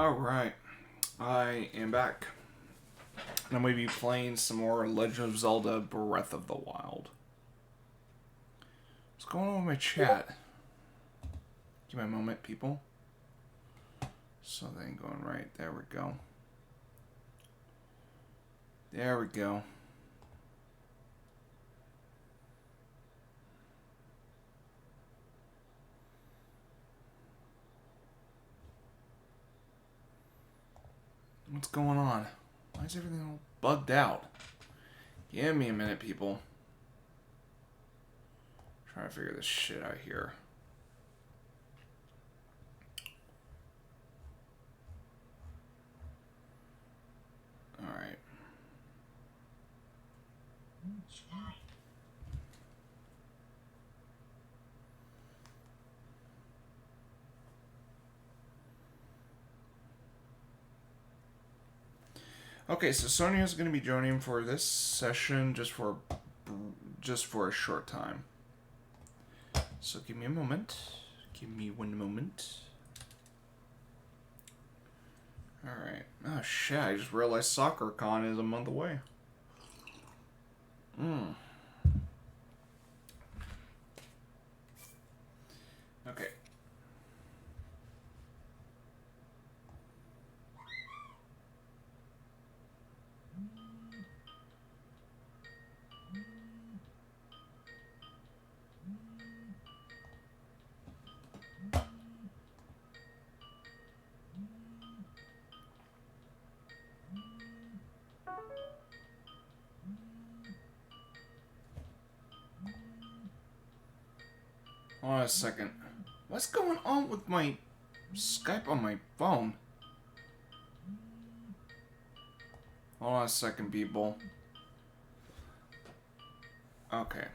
Alright, I am back. And I'm going to be playing some more Legend of Zelda Breath of the Wild. What's going on with my chat? Give me a moment, people. Something going right. There we go. There we go. What's going on? Why is everything all bugged out? Give me a minute, people. Trying to figure this shit out here. Alright. Okay, so Sonia's going to be joining for this session just for a short time. So give me a moment. Give me one moment. Alright. Oh shit, I just realized SoccerCon is a month away. Okay. Hold on a second. What's going on with my Skype on my phone? Hold on a second, people. Okay.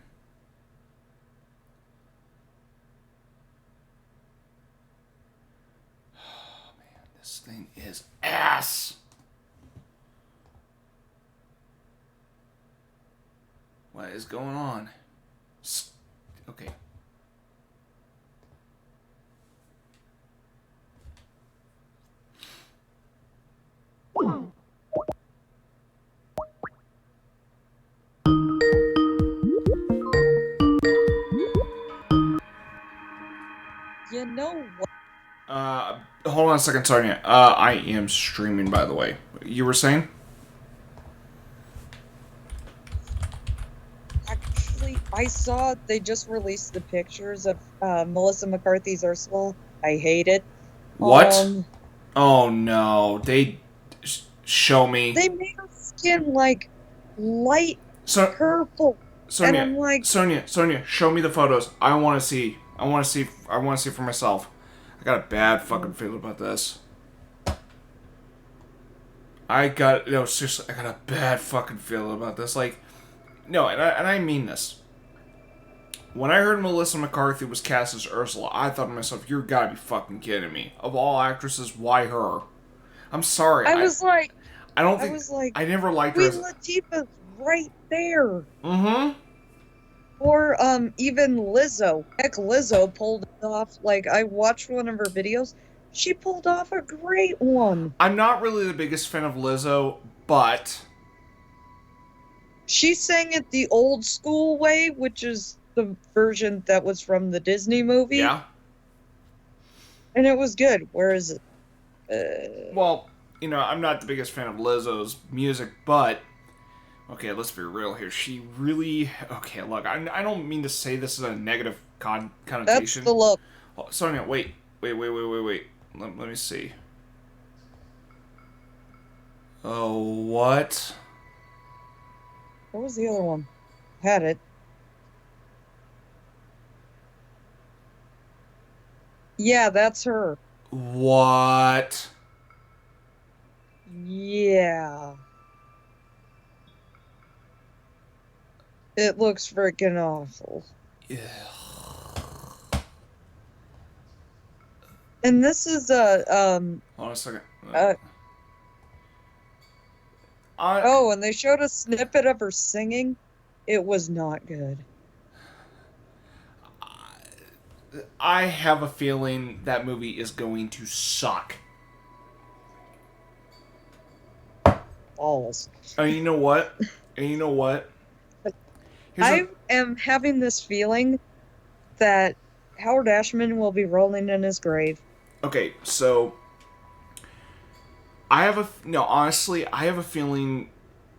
Oh, man, this thing is ass. What is going on? Okay. You know what? Hold on a second, Sonia. I am streaming, by the way. You were saying? Actually, I saw they just released the pictures of Melissa McCarthy's Ursula. I hate it. What? Oh no. They show me. They made her skin like light So, purple, and Sonia, I'm like, Sonia, show me the photos. I want to see. I want to see. I want to see for myself. I got a bad fucking feeling about this. Seriously, I got a bad fucking feeling about this. Like, no, and I mean this. When I heard Melissa McCarthy was cast as Ursula, I thought to myself, "You gotta be fucking kidding me! Of all actresses, why her?" I'm sorry, I was like, I don't I think was like, I never liked her Queen as. Latifah's right there. Mm-hmm. Or even Lizzo. Heck, Lizzo pulled it off. Like, I watched one of her videos. She pulled off a great one. I'm not really the biggest fan of Lizzo, but She sang it the old school way, which is the version that was from the Disney movie, yeah. and it was good. Whereas, Well, I'm not the biggest fan of Lizzo's music, but okay, let's be real here. She really okay. Look, I don't mean to say this is a negative that's connotation. the look. Oh, Sonia, wait. Let me see. Oh, what? What was the other one? Had it. Yeah, that's her. What? Yeah. It looks freaking awful. And this is Hold on a second. uh I oh, and they showed a snippet of her singing. It was not good. I have a feeling that movie is going to suck. balls. And you know what? And you know what? Here's a I am having this feeling that Howard Ashman will be rolling in his grave. okay. So I have a no. Honestly, I have a feeling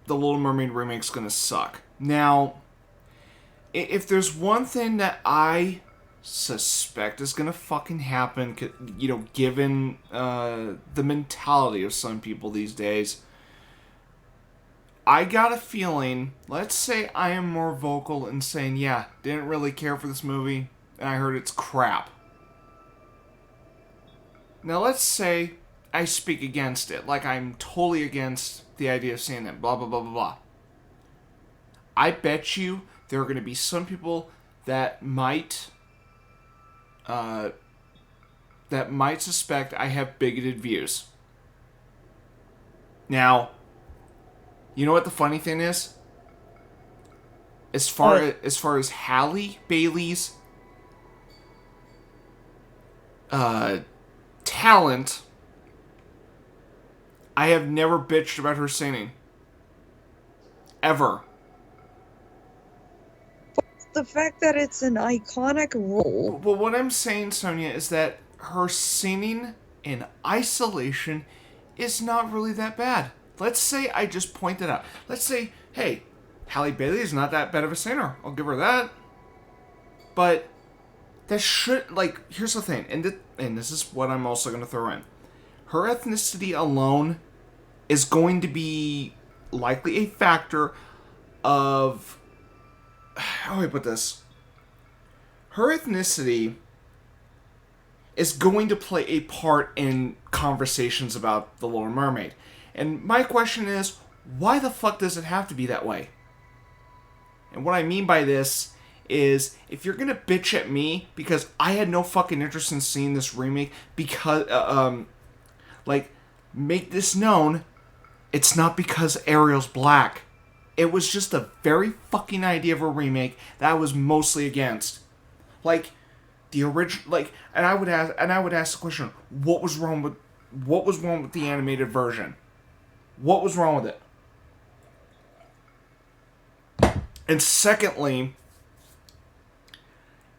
the Little Mermaid remake's gonna suck. Now, if there's one thing that I suspect is gonna fucking happen, given the mentality of some people these days, I got a feeling. Let's say I am more vocal in saying, yeah, didn't really care for this movie, and I heard it's crap. Now, let's say I speak against it, like I'm totally against the idea of seeing it, blah, blah, blah, blah, blah. I bet you there are going to be some people that might uh, suspect I have bigoted views. Now, you know what the funny thing is? As far as Halle Bailey's talent, I have never bitched about her singing. Ever. The fact that it's an iconic role. But what I'm saying, Sonia, is that her singing in isolation is not really that bad. Let's say I just pointed out. Let's say, hey, Halle Bailey is not that bad of a singer. I'll give her that. But that should, like, here's the thing, and this is what I'm also going to throw in. Her ethnicity alone is going to be likely a factor of, how do I put this? Her ethnicity is going to play a part in conversations about The Little Mermaid. And my question is, why the fuck does it have to be that way? And what I mean by this is, if you're gonna bitch at me because I had no fucking interest in seeing this remake, because, make this known, it's not because Ariel's black. It was just a very fucking idea of a remake that I was mostly against. Like, the original, and I would ask the question, what was wrong with the animated version? What was wrong with it? And secondly,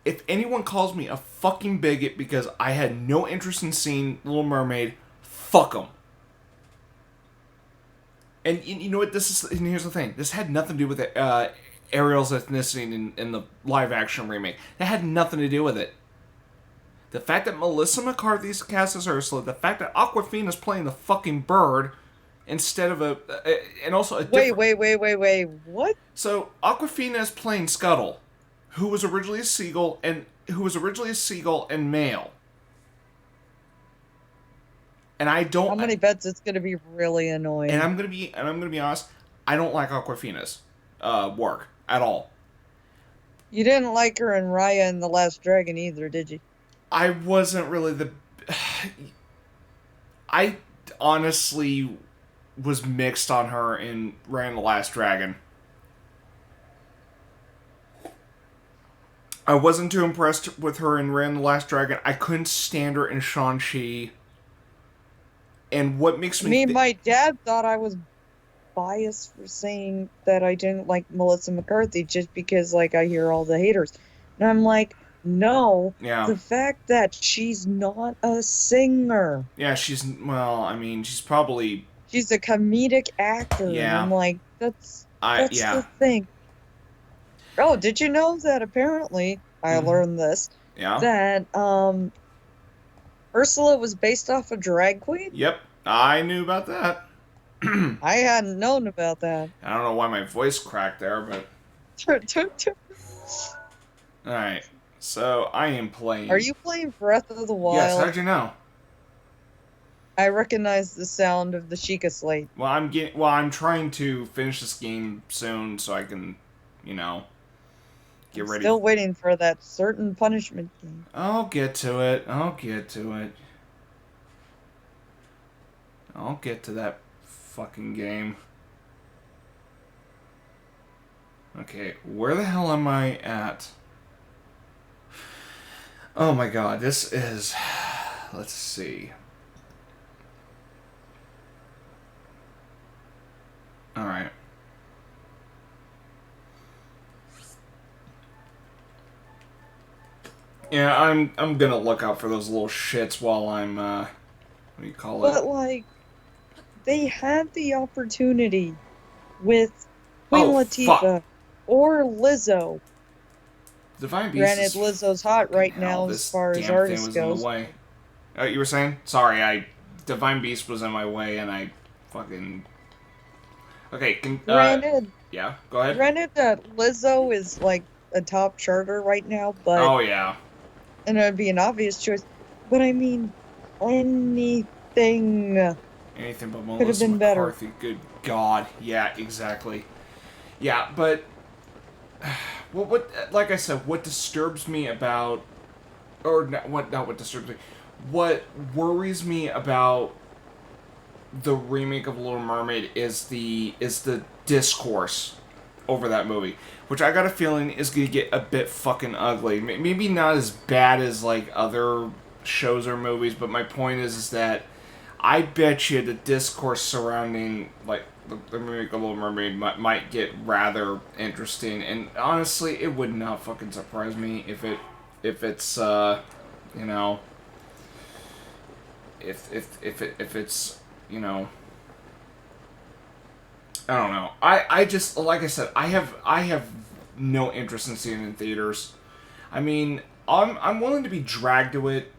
if anyone calls me a fucking bigot because I had no interest in seeing Little Mermaid, fuck them. And you know what? And here's the thing. This had nothing to do with Ariel's ethnicity in the live action remake. That had nothing to do with it. The fact that Melissa McCarthy's cast as Ursula, the fact that Awkwafina's playing the fucking bird instead of and also a different... Wait, what? So Awkwafina is playing Scuttle, who was originally a seagull and male. And I don't... How many bets it's gonna be really annoying. And I'm gonna be honest, I don't like Awkwafina's work at all. You didn't like her in Raya and the Last Dragon either, did you? I wasn't really the... I honestly was mixed on her in Raya and the Last Dragon. I wasn't too impressed with her in Raya and the Last Dragon. I couldn't stand her in Shang-Chi. And what makes me... My dad thought I was biased for saying that I didn't like Melissa McCarthy just because, I hear all the haters. And I'm like, no. Yeah. The fact that she's not a singer. Yeah, she's probably... She's a comedic actor. Yeah. And I'm like, that's yeah. the thing. Oh, did you know that apparently, I learned this, that Ursula was based off a drag queen? Yep, I knew about that. I hadn't known about that. I don't know why my voice cracked there, but... Alright, so I am playing... Are you playing Breath of the Wild? Yes, how'd you know? I recognize the sound of the Sheikah slate. Well, I'm trying to finish this game soon so I can, get ready. Still waiting for that certain punishment game. I'll get to it. I'll get to that fucking game. Okay, where the hell am I at? Oh my god, this is... Let's see. Yeah, I'm gonna look out for those little shits while I'm what do you call it? But like they had the opportunity with Queen Oh fuck! Latifah or Lizzo. Divine Beast Granted, is Lizzo's hot fucking right hell. now as This far as damn thing artist was in the goes. way. You were saying? Sorry, I Divine Beast was in my way, and I fucking okay. Granted, Yeah, go ahead. granted that Lizzo is like a top charter right now, but Oh yeah, and it would be an obvious choice. But I mean, anything anything but could have Melissa been better. McCarthy. Good God, yeah, exactly. Yeah, but like I said, what disturbs me about, or not what disturbs me, what worries me about the remake of Little Mermaid is the discourse over that movie, which I got a feeling is gonna get a bit fucking ugly. Maybe not as bad as like other shows or movies, but my point is that I bet you the discourse surrounding like the remake of Little Mermaid might get rather interesting. And honestly, it would not fucking surprise me if it's you know if it's you know I don't know. I just like I said, I have no interest in seeing it in theaters. I mean, I'm willing to be dragged to it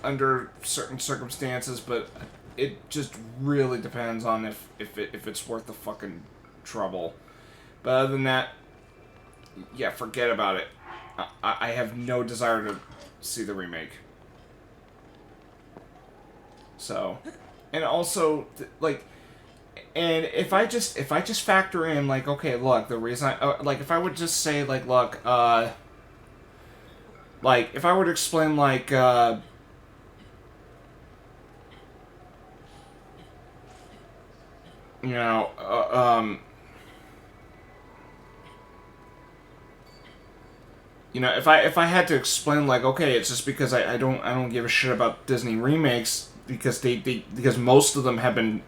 under certain circumstances, but it just really depends on if it's worth the fucking trouble. But other than that, yeah, forget about it. I have no desire to see the remake. So, and also like and if I just factor in like okay look the reason like if I would just say like if I were to explain like you know if I had to explain like okay it's just because I don't give a shit about Disney remakes because because most of them have been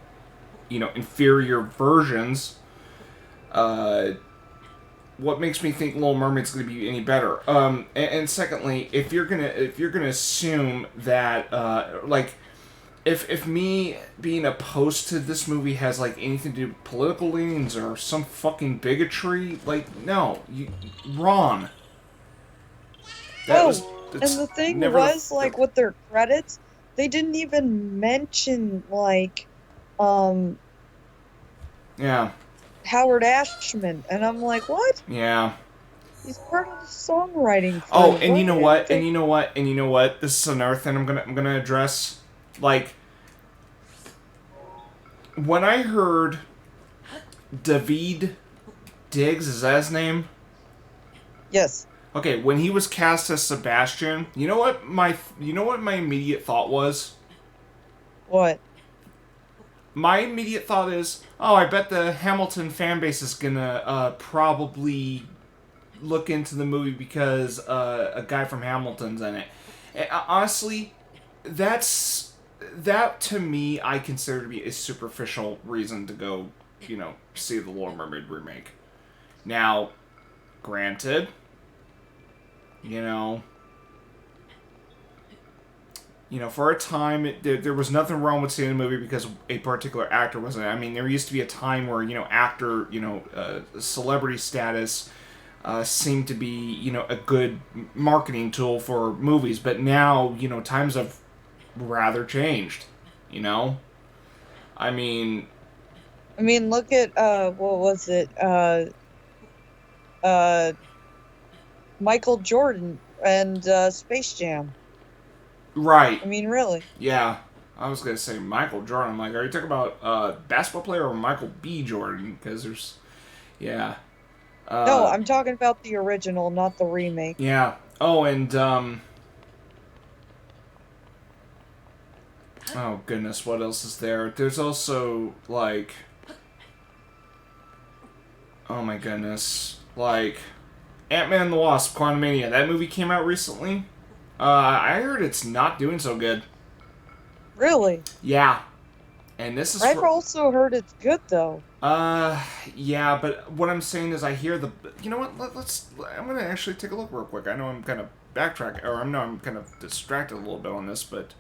inferior versions. uh what makes me think Little Mermaid's going to be any better? And secondly, if you're gonna assume that like if me being opposed to this movie has like anything to do with political leanings or some fucking bigotry, like no, you wrong. That was Oh, and it's the thing never was, like, with their credits, they didn't even mention, like, um, yeah, Howard Ashman. And I'm like, what? yeah. He's part of the songwriting Oh, crew. and you What? know And what? And you know what? And you know what? This is another thing I'm gonna address. Like when I heard David Diggs, is that his name? yes, Okay, when he was cast as Sebastian, you know what my immediate thought was? what? My immediate thought is, oh, I bet the Hamilton fan base is gonna probably look into the movie because a guy from Hamilton's in it. And, honestly, that to me I consider to be a superficial reason to go, see the Little Mermaid remake. Now, granted, you know, for a time, there was nothing wrong with seeing a movie because a particular actor was in it. I mean, there used to be a time where, actor, celebrity status seemed to be, a good marketing tool for movies. But now, times have rather changed, you know? I mean, I mean, look at, what was it? Uh, Michael Jordan and, Space Jam. right. I mean, really. Yeah. I was going to say Michael Jordan. I'm like, are you talking about basketball player or Michael B. Jordan? Because there's, yeah. No, Uh, I'm talking about the original, not the remake. yeah. Oh, and oh goodness, what else is there? There's also like, oh my goodness, like Ant-Man and the Wasp: Quantumania. That movie came out recently. I heard it's not doing so good. Really? Yeah, And this is I've for... also heard it's good though. Yeah, but what I'm saying is I hear the... You know what? I'm going to actually take a look real quick. I know I'm kind of backtracking, or I'm kind of distracted a little bit on this, but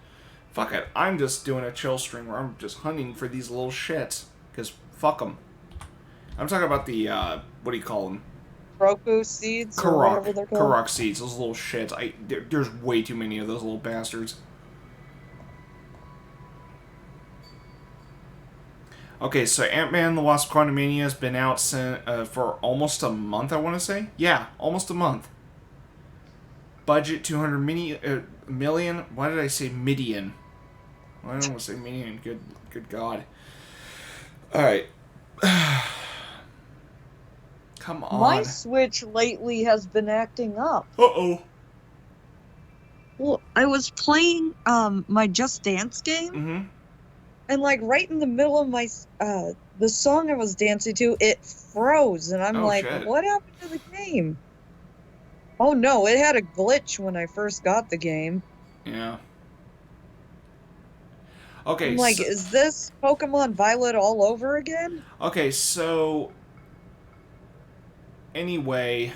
fuck it. I'm just doing a chill stream where I'm just hunting for these little shits. Because fuck them. I'm talking about the, what do you call them? Roku seeds or whatever they're called. Korok seeds. Those little shits. There's way too many of those little bastards. Okay, so Ant-Man and the Wasp: Quantumania has been out for almost a month, I want to say. Yeah, almost a month. Budget 200 million. Why did I say midian? Well, I don't want to say million. Good God. All right. Come on. My Switch lately has been acting up. Uh-oh. Well, I was playing my Just Dance game. Mm-hmm. And like right in the middle of my the song I was dancing to, it froze, and I'm like, shit. what happened to the game? Oh no, it had a glitch when I first got the game. Yeah. Okay. I'm like, is this Pokemon Violet all over again? Okay, so anyway,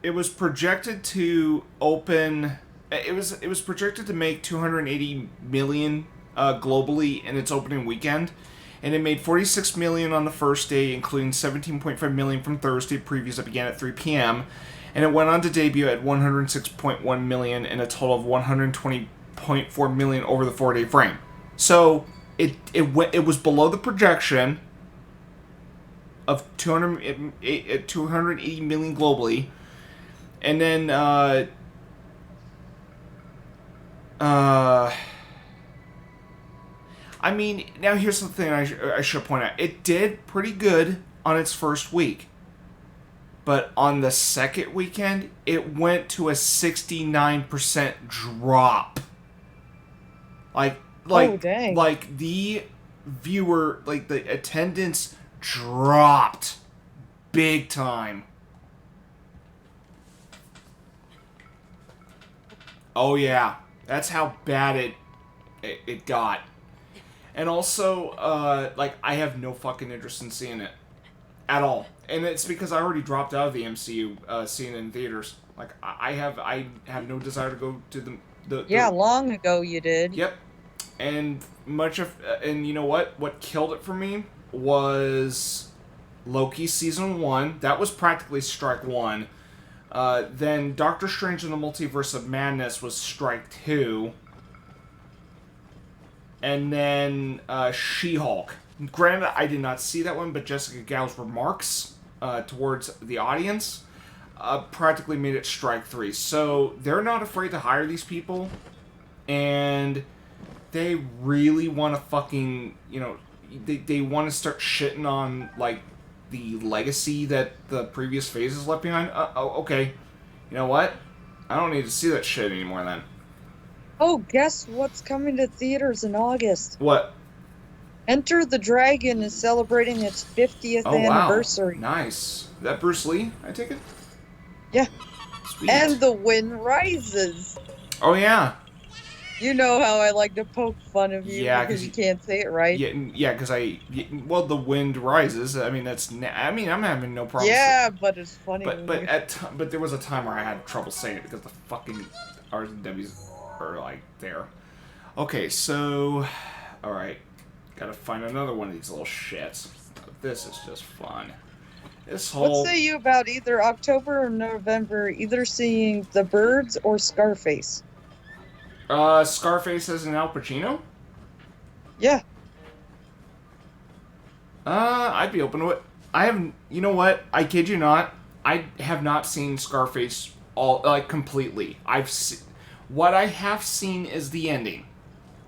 it was projected to open. It was projected to make 280 million globally in its opening weekend, and it made 46 million on the first day, including 17.5 million from Thursday previews that began at 3 p.m. And it went on to debut at 106.1 million and a total of 120.4 million over the 4-day frame. So it was below the projection of 280 million globally. And then, I mean, now here's the thing I should point out. It did pretty good on its first week. But on the second weekend, it went to a 69% drop. Like, oh, dang. like the attendance dropped big time. Oh yeah, that's how bad it got. And also, like, I have no fucking interest in seeing it at all, and it's because I already dropped out of the MCU seeing it in theaters. Like, I have no desire to go to the yeah, long ago you did. Yep, and and you know what? What killed it for me was Loki season 1. That was practically strike 1. Then Doctor Strange in the Multiverse of Madness was strike 2. And then She-Hulk. Granted, I did not see that one, but Jessica Gale's remarks towards the audience practically made it strike 3. So they're not afraid to hire these people, and they really want to fucking, they want to start shitting on, like, the legacy that the previous phases left behind. Okay. You know what? I don't need to see that shit anymore then. Oh, guess what's coming to theaters in August? What? Enter the Dragon is celebrating its 50th anniversary. Wow. Nice. Is that Bruce Lee, I take it? Yeah. Sweet. And The Wind Rises. Oh, yeah. You know how I like to poke fun of you because you can't say it right. Yeah, because well, The Wind Rises. I mean, I'm having no problem. Yeah, but it's funny. But there was a time where I had trouble saying it because the fucking R's and W's are like there. Okay, so, all right, gotta find another one of these little shits. This is just fun. What say you about either October or November, either seeing The Birds or Scarface? Scarface as an Al Pacino? Yeah. I'd be open to it. You know what? I kid you not. I have not seen Scarface completely. What I have seen is the ending.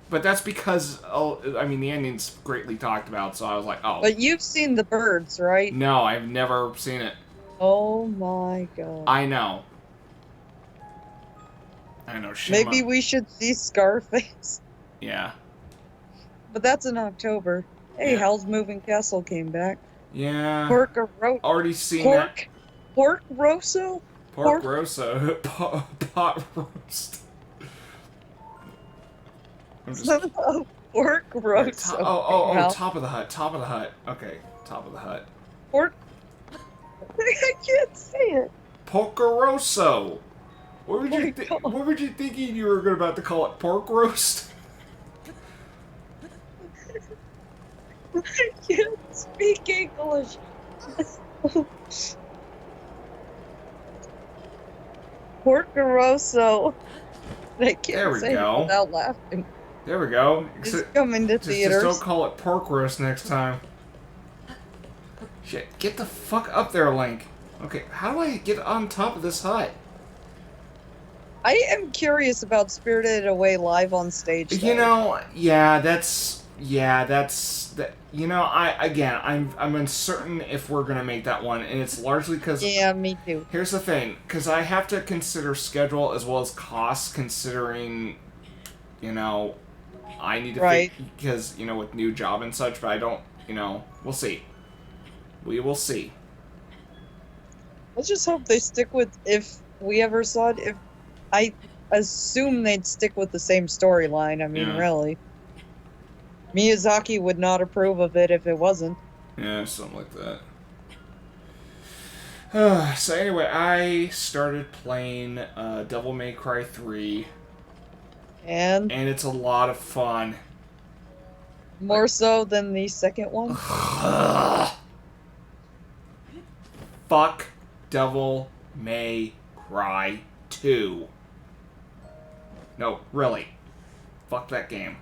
But that's because, the ending's greatly talked about, so I was like, oh. But you've seen The Birds, right? No, I've never seen it. Oh my god. I know. Maybe we should see Scarface. Yeah. But that's in October. Hey, yeah. Hell's Moving Castle came back. Yeah. Porco Rosso. Already seen that. Pork Rosso? Pork rosso. Pot roast. I'm just... Pork Right, roast. top of the hut. Top of the hut. Okay, top of the hut. Pork. I can't say it. Porcoroso. What were you thinking you were about to call it? Pork roast? I can't speak English. Porcoroso. I can't say it without laughing. There we go. It's coming to theaters. Just don't call it pork roast next time. Shit, get the fuck up there, Link. Okay, how do I get on top of this hut? I am curious about Spirited Away live on stage. Though. You know, I'm uncertain if we're gonna make that one, and it's largely because me too. Here's the thing, because I have to consider schedule as well as costs, considering, I need to because with new job and such, but I don't, we'll see. We will see. Let's just hope they stick with, if we ever saw it, if I assume they'd stick with the same storyline. I mean, really. Miyazaki would not approve of it if it wasn't. Yeah, something like that. So anyway, I started playing Devil May Cry 3. And it's a lot of fun. More so than the second one? Fuck Devil May Cry 2. No, really. Fuck that game.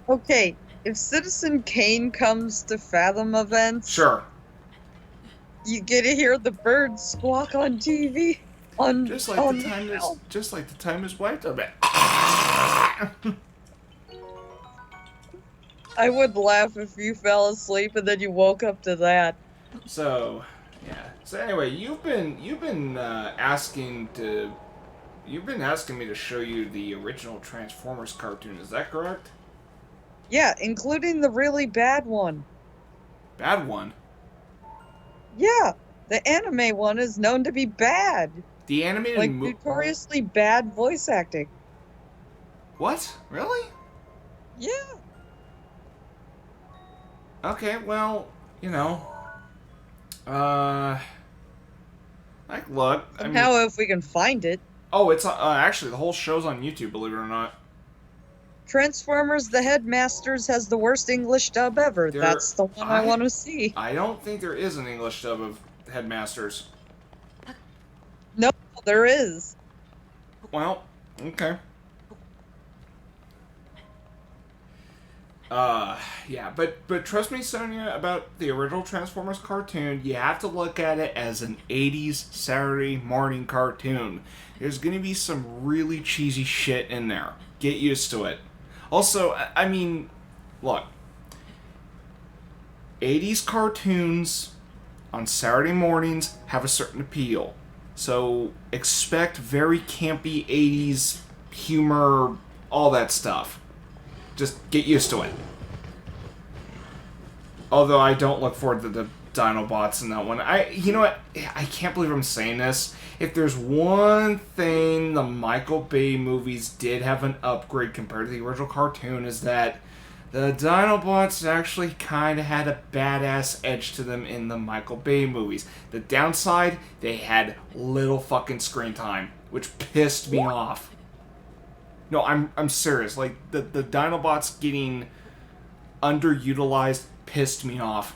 Okay, if Citizen Kane comes to Fathom events... Sure. You get to hear the birds squawk on TV. Just like the time his wife did it. I would laugh if you fell asleep and then you woke up to that. So, yeah. So anyway, you've been asking me to show you the original Transformers cartoon. Is that correct? Yeah, including the really bad one. Bad one? Yeah, the anime one is known to be bad. The animated notoriously bad voice acting. What? Really? Yeah. Okay, well, look. If we can find it. Oh, it's actually the whole show's on YouTube, believe it or not. Transformers: The Headmasters has the worst English dub ever. That's the one I want to see. I don't think there is an English dub of Headmasters. No, there is. Well, okay. Yeah, but trust me, Sonia, about the original Transformers cartoon, you have to look at it as an 80s Saturday morning cartoon. There's gonna be some really cheesy shit in there. Get used to it. Also, I mean, look. 80s cartoons on Saturday mornings have a certain appeal. So, expect very campy 80s humor, all that stuff. Just get used to it. Although I don't look forward to the Dinobots in that one. You know what? I can't believe I'm saying this. If there's one thing the Michael Bay movies did have an upgrade compared to the original cartoon, is that the Dinobots actually kind of had a badass edge to them in the Michael Bay movies. The downside, they had little fucking screen time, which pissed me off. No, I'm serious. Like, the Dinobots getting underutilized pissed me off.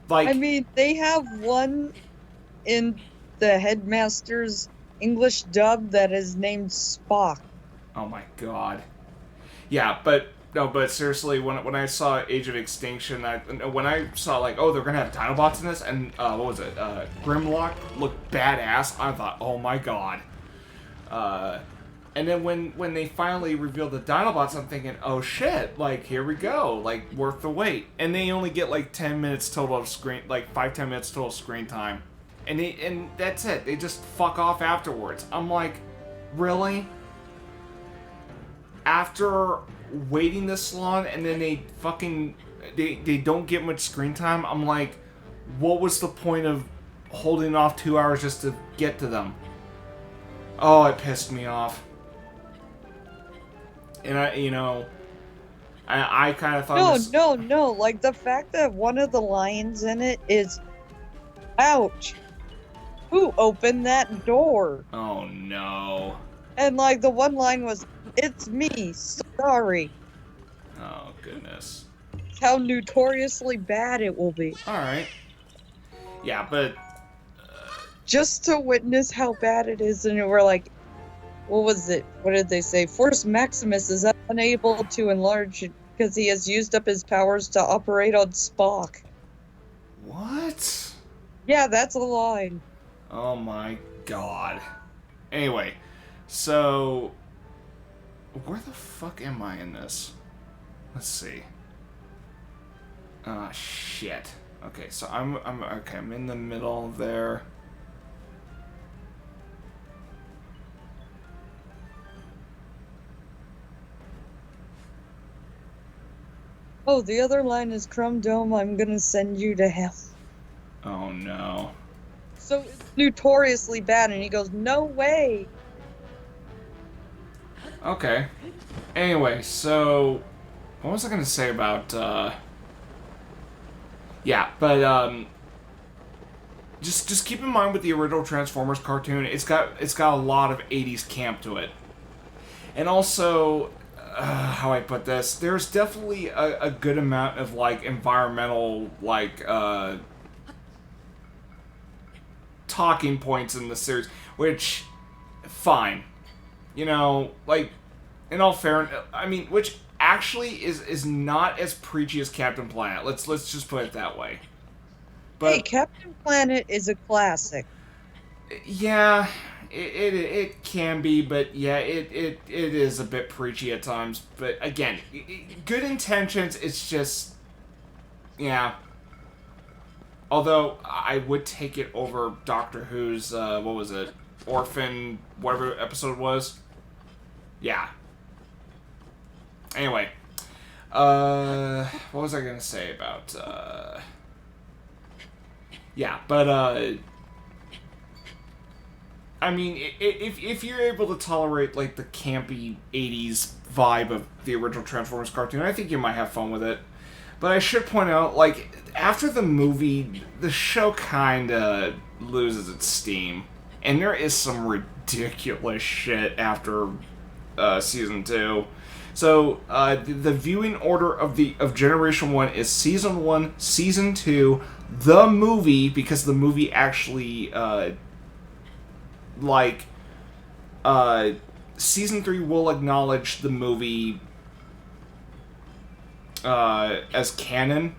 Like, I mean, they have one in the Headmaster's English dub that is named Spock. Oh my god. Yeah, but seriously, when I saw Age of Extinction, when I saw they're gonna have Dinobots in this, and what was it? Grimlock looked badass. I thought, oh my god. And then when they finally revealed the Dinobots, I'm thinking, oh shit, here we go, worth the wait. And they only get 10 minutes total of screen, 5-10 minutes total screen time. And that's it. They just fuck off afterwards. I'm like, really? After waiting this long and then they don't get much screen time, I'm like, what was the point of holding off 2 hours just to get to them? Oh, it pissed me off. And I kind of thought No. Like, the fact that one of the lines in it is, ouch, who opened that door? Oh, no. And, like, the one line was, it's me, sorry. Oh, goodness. How notoriously bad it will be. Alright. Yeah, but... Just to witness how bad it is, and we're like, what was it? What did they say? Force Maximus is unable to enlarge because he has used up his powers to operate on Spock. What? Yeah, that's a line. Oh my god. Anyway, so... Where the fuck am I in this? Let's see. Ah, shit. Okay, so I'm in the middle there. Oh, the other line is Chrome Dome, I'm gonna send you to hell. Oh no. So it's notoriously bad, and he goes, no way. Okay. Anyway, so... What was I gonna say about, Yeah, but, Just keep in mind with the original Transformers cartoon, it's got a lot of 80s camp to it. And also, how I put this, there's definitely a good amount of, like, environmental, like, talking points in the series, which, fine. You know, like, in all fairness, I mean, which actually is not as preachy as Captain Planet. Let's just put it that way. But, hey, Captain Planet is a classic. Yeah, it can be, but yeah, it is a bit preachy at times. But again, good intentions. It's just, yeah. Although I would take it over Doctor Who's what was it, Orphan, whatever episode it was. Yeah. Anyway, what was I gonna say about Yeah, but I mean, if you're able to tolerate, like, the campy 80s vibe of the original Transformers cartoon, I think you might have fun with it. But I should point out, like, after the movie, the show kinda loses its steam. And there is some ridiculous shit after Season 2. So, the viewing order of Generation 1 is Season 1, Season 2, the movie, because the movie actually... Season 3 will acknowledge the movie as canon,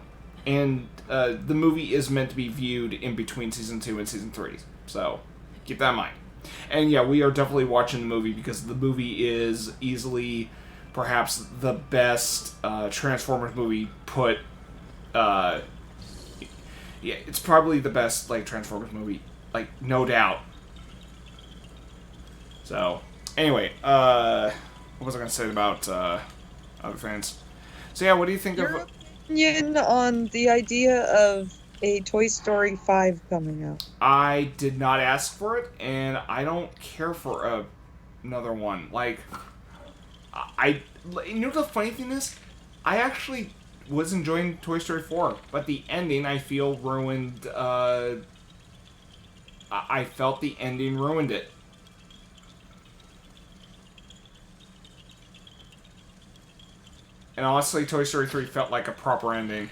and the movie is meant to be viewed in between Season 2 and Season 3. So, keep that in mind. And yeah, we are definitely watching the movie because the movie is easily perhaps the best Transformers movie put... yeah, it's probably the best, like, Transformers movie. Like, no doubt. So, anyway, what was I going to say about other fans? So yeah, what do you think Your of... opinion on the idea of a Toy Story 5 coming out? I did not ask for it, and I don't care for another one. Like, you know the funny thing is? I actually was enjoying Toy Story 4, but the ending, I feel, ruined... I felt the ending ruined it. And honestly, Toy Story 3 felt like a proper ending.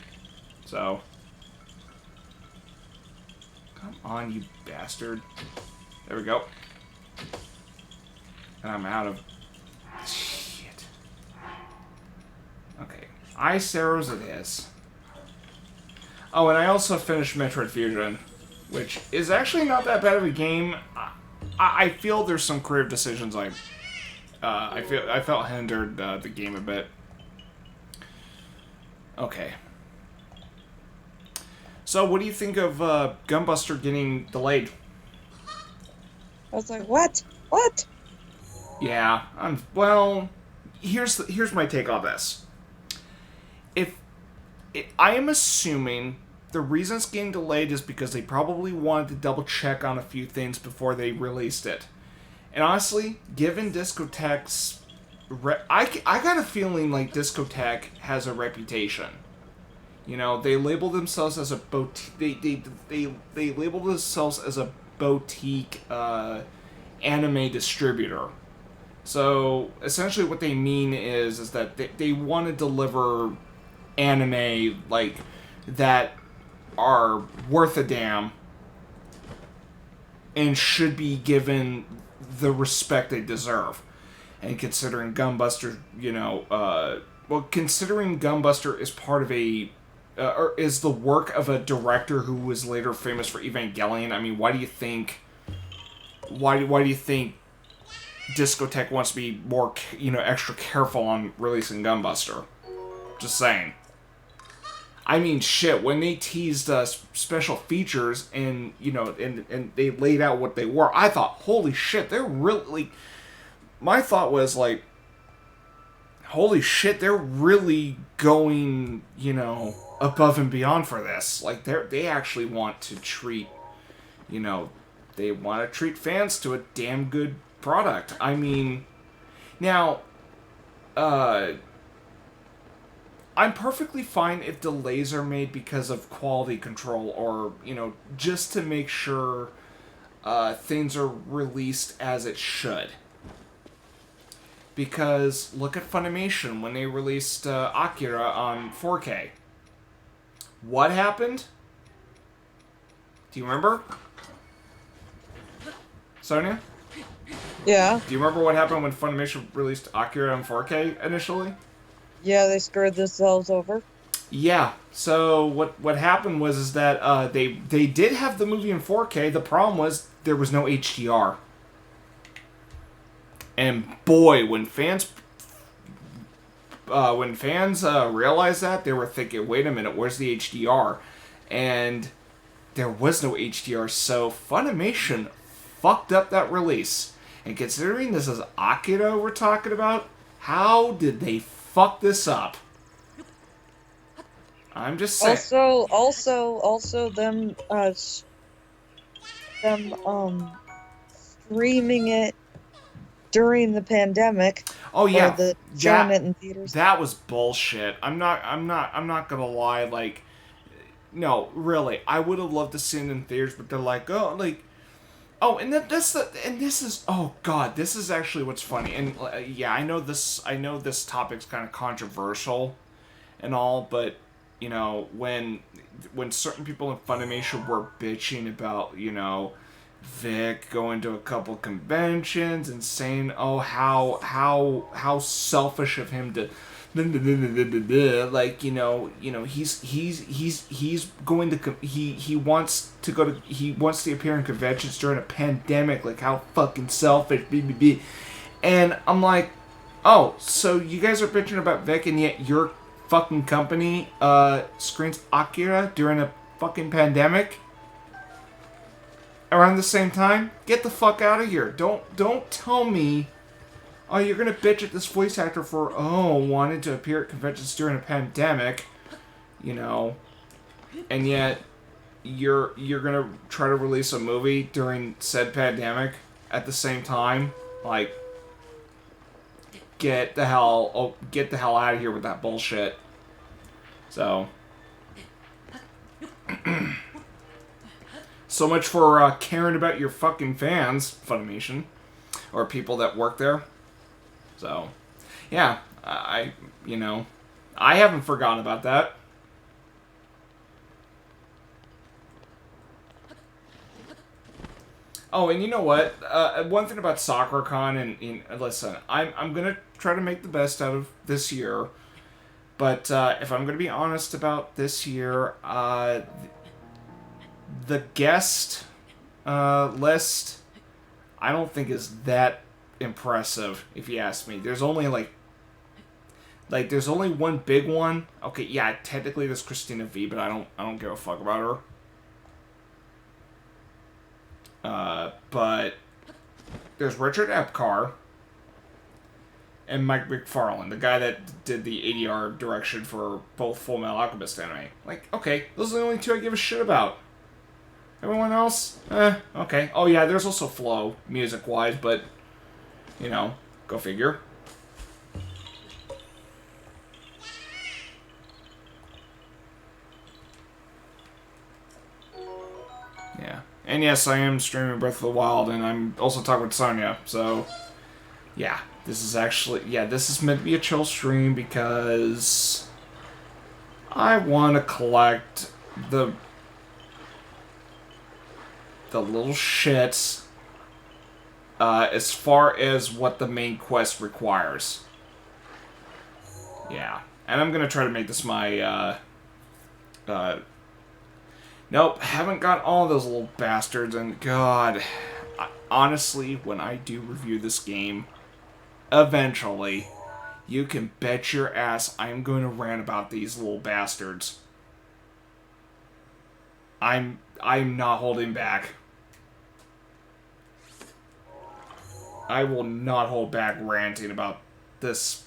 So. Come on, you bastard. There we go. And I'm out of... Shit. Okay. Ice Arrows it is. Oh, and I also finished Metroid Fusion, which is actually not that bad of a game. I feel there's some creative decisions I felt hindered the game a bit. Okay. So, what do you think of Gunbuster getting delayed? I was like, what? What? Yeah, well, here's my take on this. I am assuming the reason it's getting delayed is because they probably wanted to double check on a few things before they released it. And honestly, given Discotech's... I got a feeling like Discotech has a reputation. You know, they label themselves as a boutique... They label themselves as a boutique anime distributor. So, essentially what they mean is that they want to deliver anime, like, that are worth a damn and should be given the respect they deserve. And considering Gunbuster, considering Gunbuster is part of or is the work of a director who was later famous for Evangelion, I mean, why do you think Discotech wants to be more, extra careful on releasing Gunbuster? Just saying. I mean, shit, when they teased special features and they laid out what they were, I thought, holy shit, they're really... My thought was, like, holy shit, they're really going, above and beyond for this. Like, they actually want to treat, they want to treat fans to a damn good product. I mean, now, I'm perfectly fine if delays are made because of quality control or, just to make sure things are released as it should. Because look at Funimation when they released Akira on 4K. What happened? Do you remember? Sonia? Yeah. Do you remember what happened when Funimation released Akira on 4K initially? Yeah, they screwed themselves over. Yeah. So what happened was that they did have the movie in 4K. The problem was there was no HDR. And boy, when fans realized that, they were thinking, "Wait a minute, where's the HDR?" And there was no HDR, so Funimation fucked up that release. And considering this is Akira we're talking about, how did they fuck this up? I'm just saying. Also, them streaming it during the pandemic. Oh yeah, showing it in theaters. That was bullshit. I'm not gonna lie. Like, no, really, I would have loved to see it in theaters, but they're like, and this is, oh god, this is actually what's funny. And yeah, I know this topic's kind of controversial, and all, but when certain people in Funimation were bitching about Vic going to a couple conventions and saying, "Oh, how selfish of him to," like he's going to he wants to appear in conventions during a pandemic. Like, how fucking selfish, and I'm like, oh, so you guys are bitching about Vic, and yet your fucking company screens Akira during a fucking pandemic around the same time? Get the fuck out of here. Don't tell me, oh, you're gonna bitch at this voice actor for wanting to appear at conventions during a pandemic, and yet you're gonna try to release a movie during said pandemic at the same time. Like, get the hell out of here with that bullshit. So so much for caring about your fucking fans, Funimation, or people that work there. So, yeah, I haven't forgotten about that. Oh, and you know what? One thing about SakuraCon, and listen, I'm gonna try to make the best out of this year, but if I'm gonna be honest about this year, the guest list, I don't think is that impressive, if you ask me. There's only there's only one big one. Okay, yeah, technically there's Christina V, but I don't give a fuck about her. But there's Richard Epcar. and Mike McFarlane, the guy that did the ADR direction for both Full Metal Alchemist anime. Like, okay, those are the only two I give a shit about. Everyone else, okay. Oh yeah, there's also Flow, music-wise, but, you know, go figure. Yeah. And yes, I am streaming Breath of the Wild, and I'm also talking with Sonya, so... Yeah, this is actually... Yeah, this is meant to be a chill stream because... I want to collect the little shits as far as what the main quest requires. Yeah. And I'm going to try to make this my... Nope, haven't got all those little bastards, and God... Honestly, when I do review this game, eventually, you can bet your ass I'm going to rant about these little bastards. I'm not holding back. I will not hold back ranting about this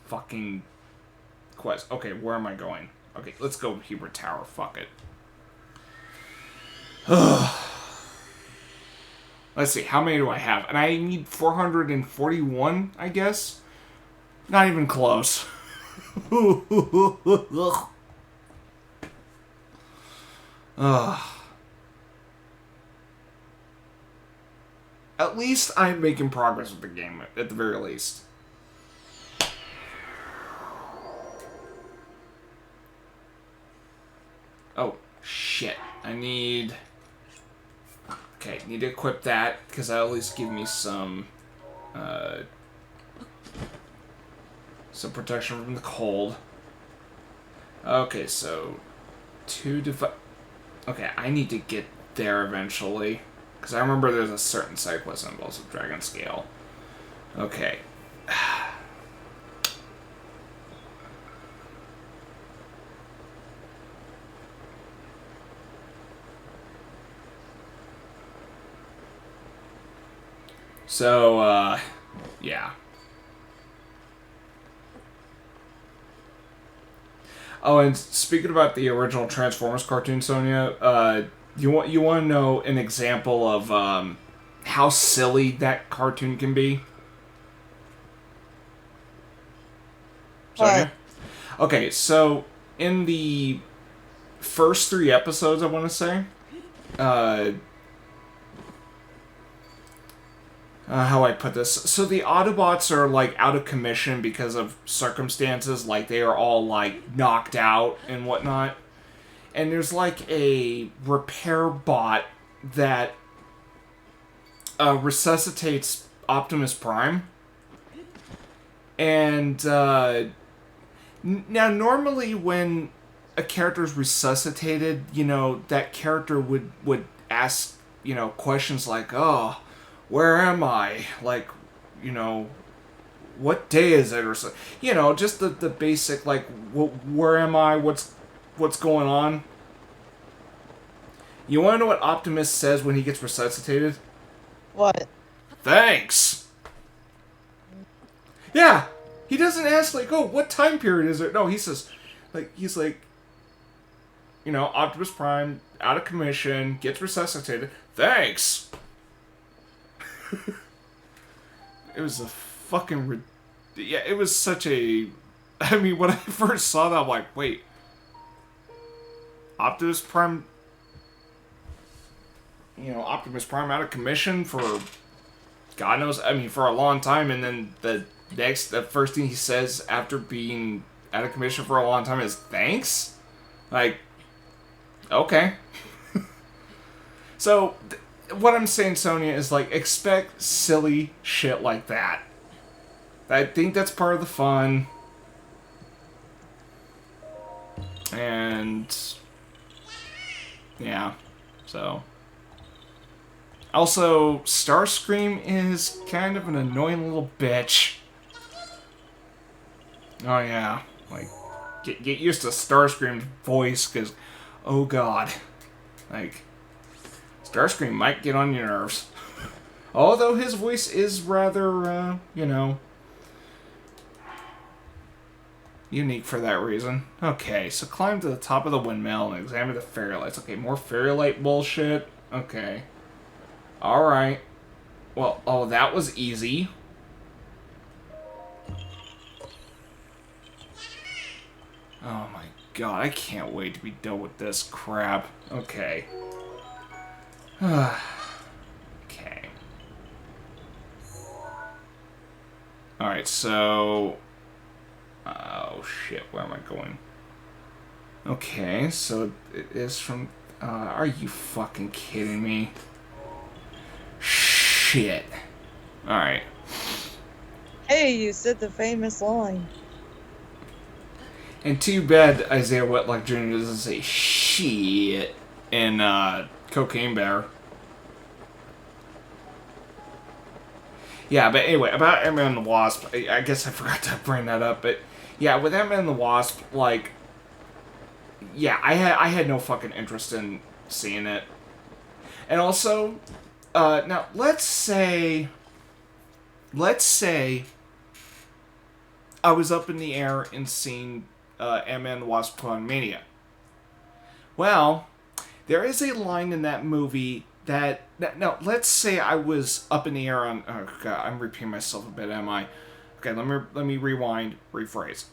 fucking quest. Okay, where am I going? Okay, let's go Hebert Tower. Fuck it. Let's see, how many do I have? And I need 441, I guess? Not even close. At least I'm making progress with the game, at the very least. Oh, shit. I need... Okay, need to equip that, because that'll at least give me some protection from the cold. Okay, so... Okay, I need to get there eventually. Because I remember there's a certain side quest that involves with Dragon Scale. Okay. So, yeah. Oh, and speaking about the original Transformers cartoon, Sonya, you want to know an example of how silly that cartoon can be? Sonya? Okay, so in the first 3 episodes, I want to say, how I put this. So the Autobots are, like, out of commission because of circumstances. Like, they are all, like, knocked out and whatnot. And there's, like, a repair bot that resuscitates Optimus Prime. And, now, normally when a character is resuscitated, you know, that character would ask, you know, questions like, oh... Where am I? Like, you know, what day is it? Or so, you know, just the basic, like, where am I? What's going on? You want to know what Optimus says when he gets resuscitated? What? Thanks! Yeah! He doesn't ask, like, oh, what time period is it? No, he says, like, he's like, you know, Optimus Prime, out of commission, gets resuscitated. Thanks! It was a fucking... Yeah, it was such a... I mean, when I first saw that, I'm like, wait. Optimus Prime... You know, Optimus Prime out of commission for... God knows, I mean, for a long time, and then the first thing he says after being out of commission for a long time is, thanks? Like, okay. So... What I'm saying, Sonya, is, like, expect silly shit like that. I think that's part of the fun. And... yeah. So... Also, Starscream is kind of an annoying little bitch. Oh, yeah. Like, get used to Starscream's voice, because... oh, God. Like... Starscream might get on your nerves. Although his voice is rather, you know, Unique for that reason. Okay, so climb to the top of the windmill and examine the fairy lights. Okay, more fairy light bullshit. Okay. Alright. Well, oh, that was easy. Oh my god, I can't wait to be done with this crap. Okay. Okay. Alright, so... Oh shit, where am I going? Okay, so it is from... are you fucking kidding me? Shit. Alright. Hey, you said the famous line. And too bad Isaiah Whitlock Jr. doesn't say shit in Cocaine Bear. Yeah, but anyway, about Ant-Man and the Wasp, I guess I forgot to bring that up, but yeah, with Ant-Man and the Wasp, like, yeah, I had no fucking interest in seeing it. And also, now, let's say I was up in the air and seeing Ant-Man and the Wasp Quantumania. Well, there is a line in that movie that now, let's say I was up in the air on... Oh, God, I'm repeating myself a bit, am I? Okay, let me rewind, rephrase.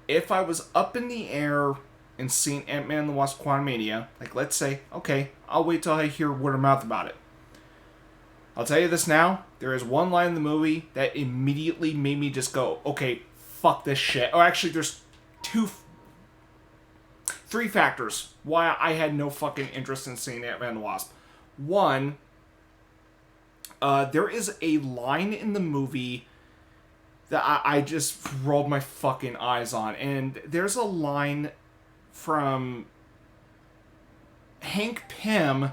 If I was up in the air and seeing Ant-Man and the Wasp Quantumania, like, let's say, okay, I'll wait till I hear word of mouth about it. I'll tell you this now, there is one line in the movie that immediately made me just go, okay, fuck this shit. Oh, actually, there's three factors why I had no fucking interest in seeing Ant-Man and the Wasp. One, there is a line in the movie that I just rolled my fucking eyes on. And there's a line from Hank Pym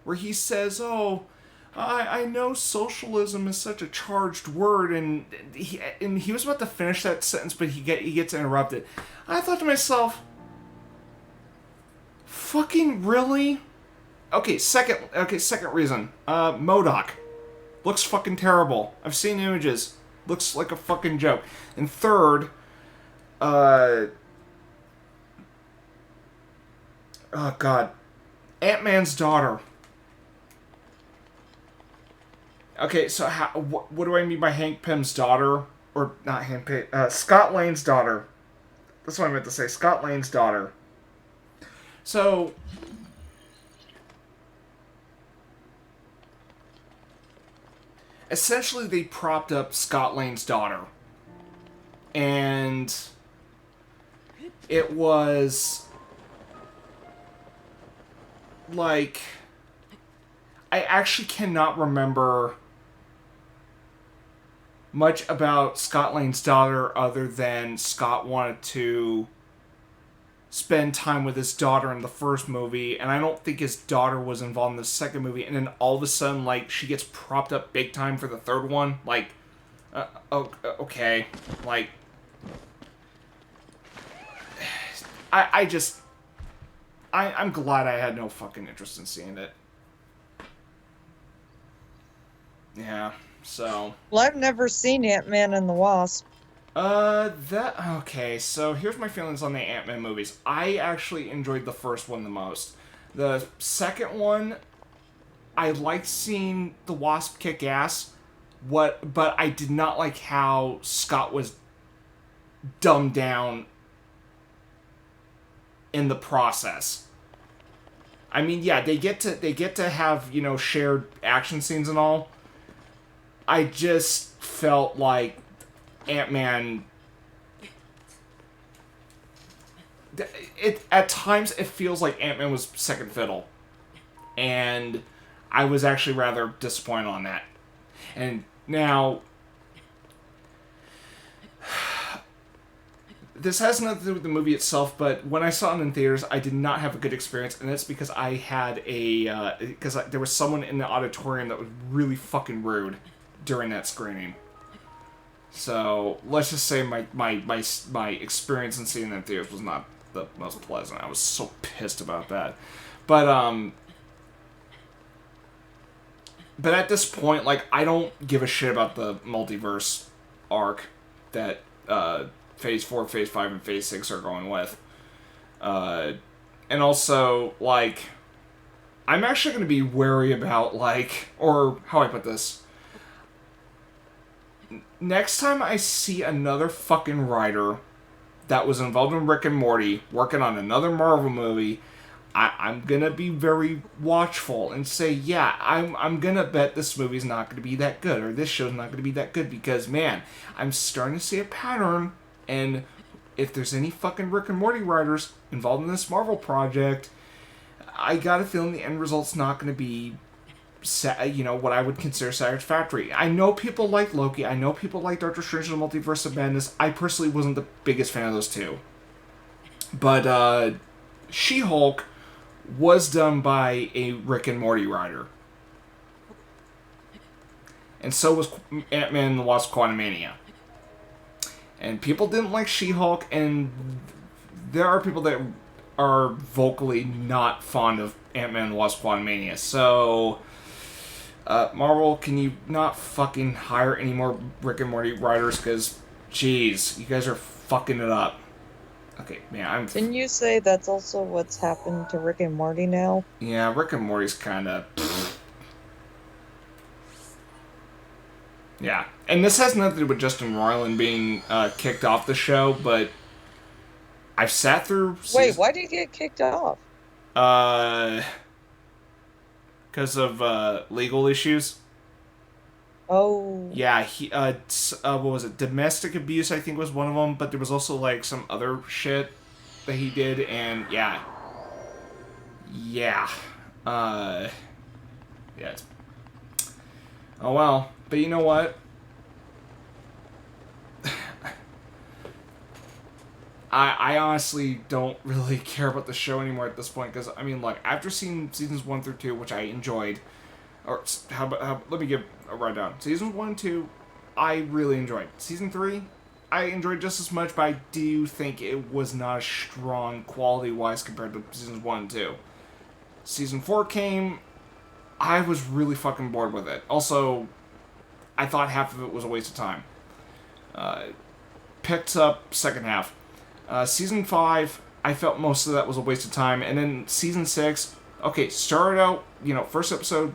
where he says, oh, I know socialism is such a charged word, and he was about to finish that sentence, but he gets interrupted. I thought to myself, fucking really? Okay, second reason. MODOK. Looks fucking terrible. I've seen images. Looks like a fucking joke. And third, oh god. Ant-Man's daughter. Okay, so what do I mean by Hank Pym's daughter? Or not Hank Pym, Scott Lane's daughter. That's what I meant to say, Scott Lane's daughter. So, essentially they propped up Scott Lane's daughter. And it was like, I actually cannot remember much about Scott Lane's daughter other than Scott wanted to spend time with his daughter in the first movie, and I don't think his daughter was involved in the second movie, and then all of a sudden, like, she gets propped up big time for the third one. Like, okay. Like, I'm glad I had no fucking interest in seeing it. Yeah, so... Well, I've never seen Ant-Man and the Wasp. Okay, so here's my feelings on the Ant-Man movies. I actually enjoyed the first one the most. The second one, I liked seeing the Wasp kick ass, but I did not like how Scott was dumbed down in the process. I mean, yeah, they get to have, shared action scenes and all. I just felt like Ant-Man... At times, it feels like Ant-Man was second fiddle. And I was actually rather disappointed on that. And now... This has nothing to do with the movie itself, but when I saw it in theaters, I did not have a good experience, and that's because I had because there was someone in the auditorium that was really fucking rude during that screening. So let's just say my experience in seeing that in theaters was not the most pleasant. I was so pissed about that. But at this point, like, I don't give a shit about the multiverse arc. that Phase 4, Phase 5, and Phase 6 are going with. And also, like, I'm actually going to be wary about, like, or how I put this. Next time I see another fucking writer that was involved in Rick and Morty working on another Marvel movie, I'm gonna be very watchful and say, yeah, I'm gonna bet this movie's not gonna be that good, or this show's not gonna be that good, because, man, I'm starting to see a pattern, and if there's any fucking Rick and Morty writers involved in this Marvel project, I got a feeling the end result's not gonna be, what I would consider satisfactory. I know people like Loki, I know people like Doctor Strange and the Multiverse of Madness. I personally wasn't the biggest fan of those two. But, She-Hulk was done by a Rick and Morty writer. And so was Ant-Man and the Wasp: Quantumania. And people didn't like She-Hulk, and there are people that are vocally not fond of Ant-Man and the Wasp: Quantumania. So, Marvel, can you not fucking hire any more Rick and Morty writers? Because, jeez, you guys are fucking it up. Okay, man, Didn't you say that's also what's happened to Rick and Morty now? Yeah, Rick and Morty's kind of... Yeah. And this has nothing to do with Justin Roiland being kicked off the show, but I've sat through... Wait, why did he get kicked off? Because of legal issues. Oh. Yeah, what was it? Domestic abuse, I think, was one of them, but there was also, like, some other shit that he did, and, yeah. Yeah. Yeah, it's... Oh, well. But you know what? I honestly don't really care about the show anymore at this point, because, I mean, look, after seeing seasons 1 through 2, which I enjoyed... Or, let me give a rundown. Seasons 1 and 2, I really enjoyed. Season 3, I enjoyed just as much, but I do think it was not as strong quality-wise compared to Seasons 1 and 2. Season 4 came, I was really fucking bored with it. Also, I thought half of it was a waste of time. Picked up second half. Season 5, I felt most of that was a waste of time. And then Season 6, okay, started out, first episode...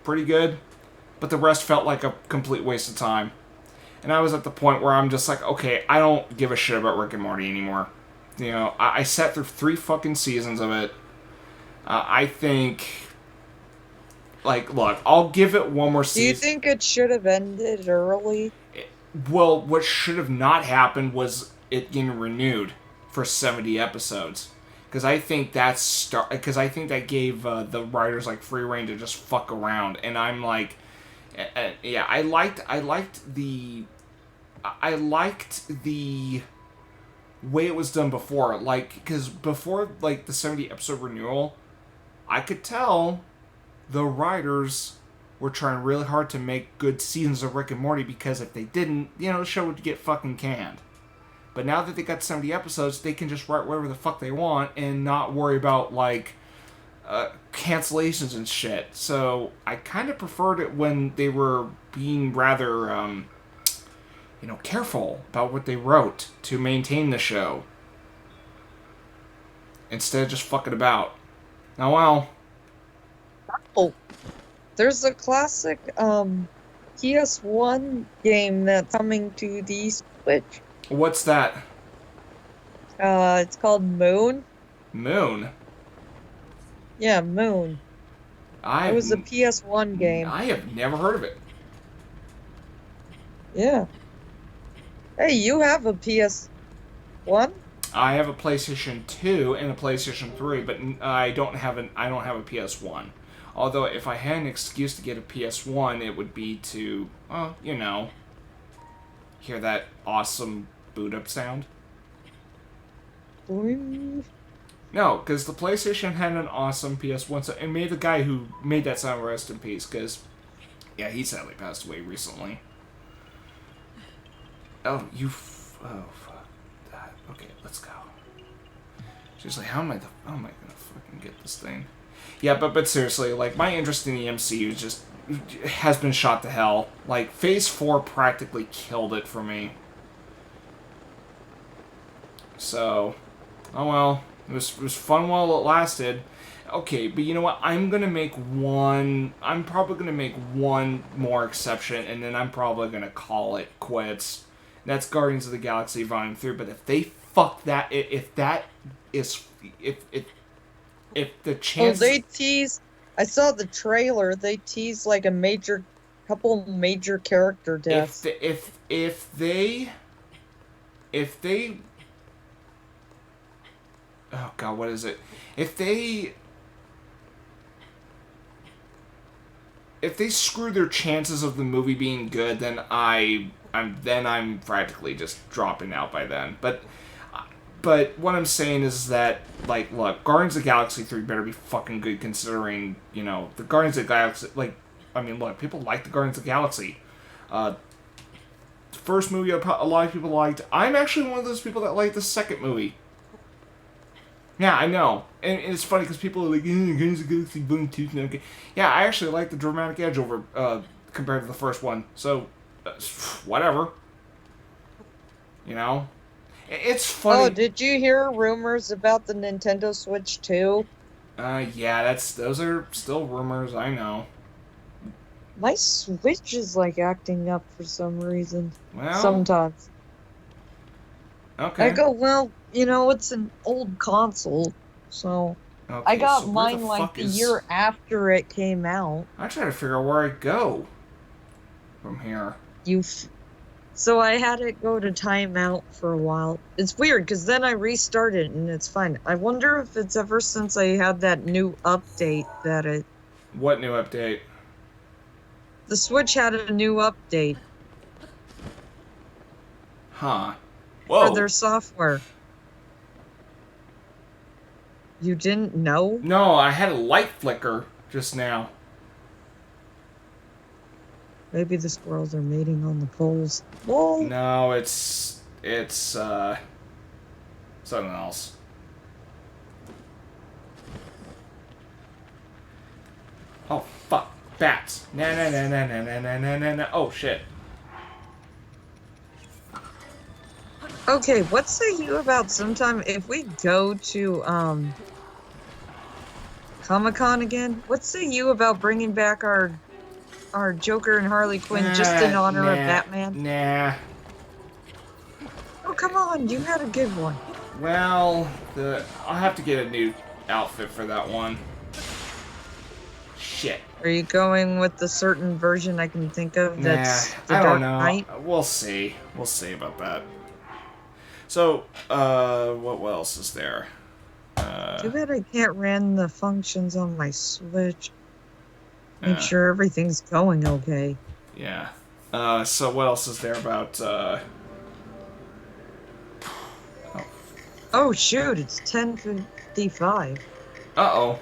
pretty good, but the rest felt like a complete waste of time. And I was at the point where I'm just like, okay, I don't give a shit about Rick and Morty anymore. I sat through 3 fucking seasons of it. I think, like, look, I'll give it one more season. Do you think it should have ended early? Well, what should have not happened was it getting renewed for 70 episodes. Because I think that gave the writers like free reign to just fuck around, and I'm like, yeah, I liked the way it was done before, like, because before like the 70 episode renewal, I could tell the writers were trying really hard to make good seasons of Rick and Morty, because if they didn't, the show would get fucking canned. But now that they got 70 episodes, they can just write whatever the fuck they want and not worry about, like, cancellations and shit. So, I kind of preferred it when they were being rather, careful about what they wrote to maintain the show. Instead of just fucking about. Now, well... Oh, there's a classic, PS1 game that's coming to the Switch. What's that? It's called Moon. Moon? Yeah, Moon. It was a PS1 game. I have never heard of it. Yeah. Hey, you have a PS1? I have a PlayStation 2 and a PlayStation 3, but I don't have a PS1. Although, if I had an excuse to get a PS1, it would be to, hear that awesome boot up sound. No, because the PlayStation had an awesome PS1, so it made the guy who made that sound rest in peace, because, yeah, he sadly passed away recently. Oh, fuck that. Okay, let's go. She's like, how am I gonna fucking get this thing? Yeah, but seriously, like, my interest in the MCU has been shot to hell. Like, Phase 4 practically killed it for me. So, oh well. It was fun while it lasted. Okay, but you know what? I'm probably gonna make one more exception, and then I'm probably gonna call it quits. That's Guardians of the Galaxy Volume 3. But if they fuck that, if that is, if the Oh, chance, they teased. I saw the trailer. They teased like couple major character deaths. If they, oh god, what is it? If they screw their chances of the movie being good, then I'm practically just dropping out by then. But what I'm saying is that, like, look, Guardians of the Galaxy 3 better be fucking good, considering, you know, the Guardians of the Galaxy, like, I mean, look, people like the Guardians of the Galaxy. The first movie a lot of people liked. I'm actually one of those people that liked the second movie. Yeah, I know. And it's funny because people are like, Guardians of the Galaxy Volume 2. Okay. Yeah, I actually like the dramatic edge over, compared to the first one. So, whatever. You know? It's funny. Oh, did you hear rumors about the Nintendo Switch 2? Yeah, those are still rumors, I know. My Switch is like acting up for some reason. Well, Sometimes. okay. I go, well, it's an old console, so Okay, I got so mine like the year after it came out. I try to figure out where I go from here. So I had it go to timeout for a while. It's weird because then I restarted and it's fine. I wonder if it's ever since I had that new update that it. What new update? The Switch had a new update. Huh. Whoa. For their software. You didn't know? No, I had a light flicker just now. Maybe the squirrels are mating on the poles. Whoa. No, it's something else. Oh fuck. Bats. Na na na na na na na na na na. Oh shit. Okay, what say you about sometime if we go to Comic-Con again? What say you about bringing back our Joker and Harley Quinn just in honor of Batman? Nah. Oh, come on, you had a good one. Well, I'll have to get a new outfit for that one. Shit. Are you going with the certain version I can think of that's the Dark Knight? We'll see. We'll see about that. So, what else is there? Too bad I can't run the functions on my Switch. Make sure everything's going okay. Yeah. So what else is there about, Oh, shoot, it's 10:55. Uh-oh.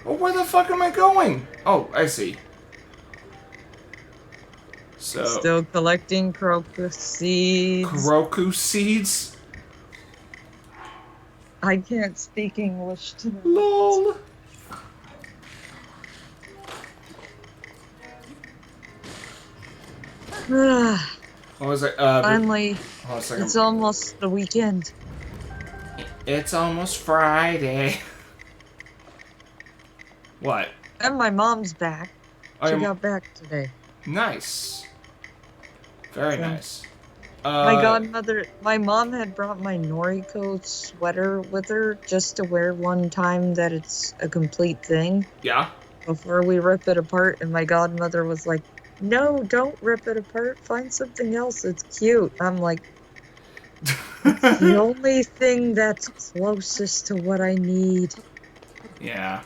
Well, where the fuck am I going? Oh, I see. So... Still collecting crocus seeds. Crocus seeds? I can't speak English tonight. LOL. What was it? Finally, second. it's almost the weekend. It's almost Friday. What? And my mom's back. She got back today. Nice. Very nice. My mom had brought my Noriko sweater with her just to wear one time that it's a complete thing. Yeah? Before we rip it apart, and my godmother was like, no, don't rip it apart. Find something else. It's cute. I'm like, it's the only thing that's closest to what I need. Yeah.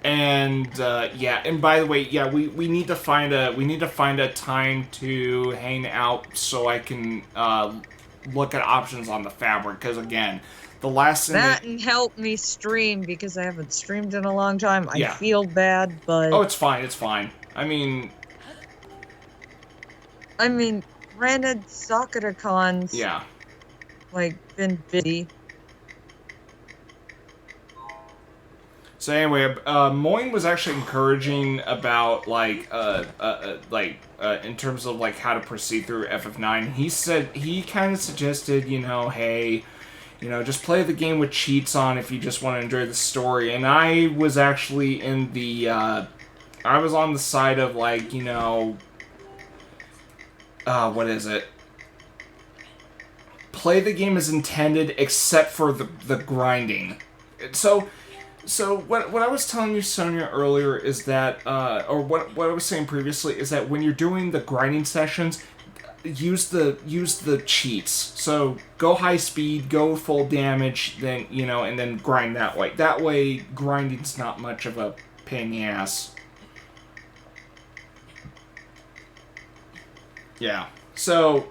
And and by the way, yeah, we need to find a time to hang out so I can look at options on the fabric, because again, the last thing and help me stream, because I haven't streamed in a long time. I feel bad, but oh, it's fine. I mean, granted, Sakura-con's been busy. So anyway, Moyne was actually encouraging about in terms of like how to proceed through FF9. He said he kind of suggested, hey, just play the game with cheats on if you just want to enjoy the story. And I was actually I was on the side of what is it? Play the game as intended, except for the grinding. So what I was telling you, Sonia, earlier is that, or what I was saying previously is that when you're doing the grinding sessions, use the cheats. So go high speed, go full damage, then and then grind that way. That way, grinding's not much of a pain in the ass. Yeah. So,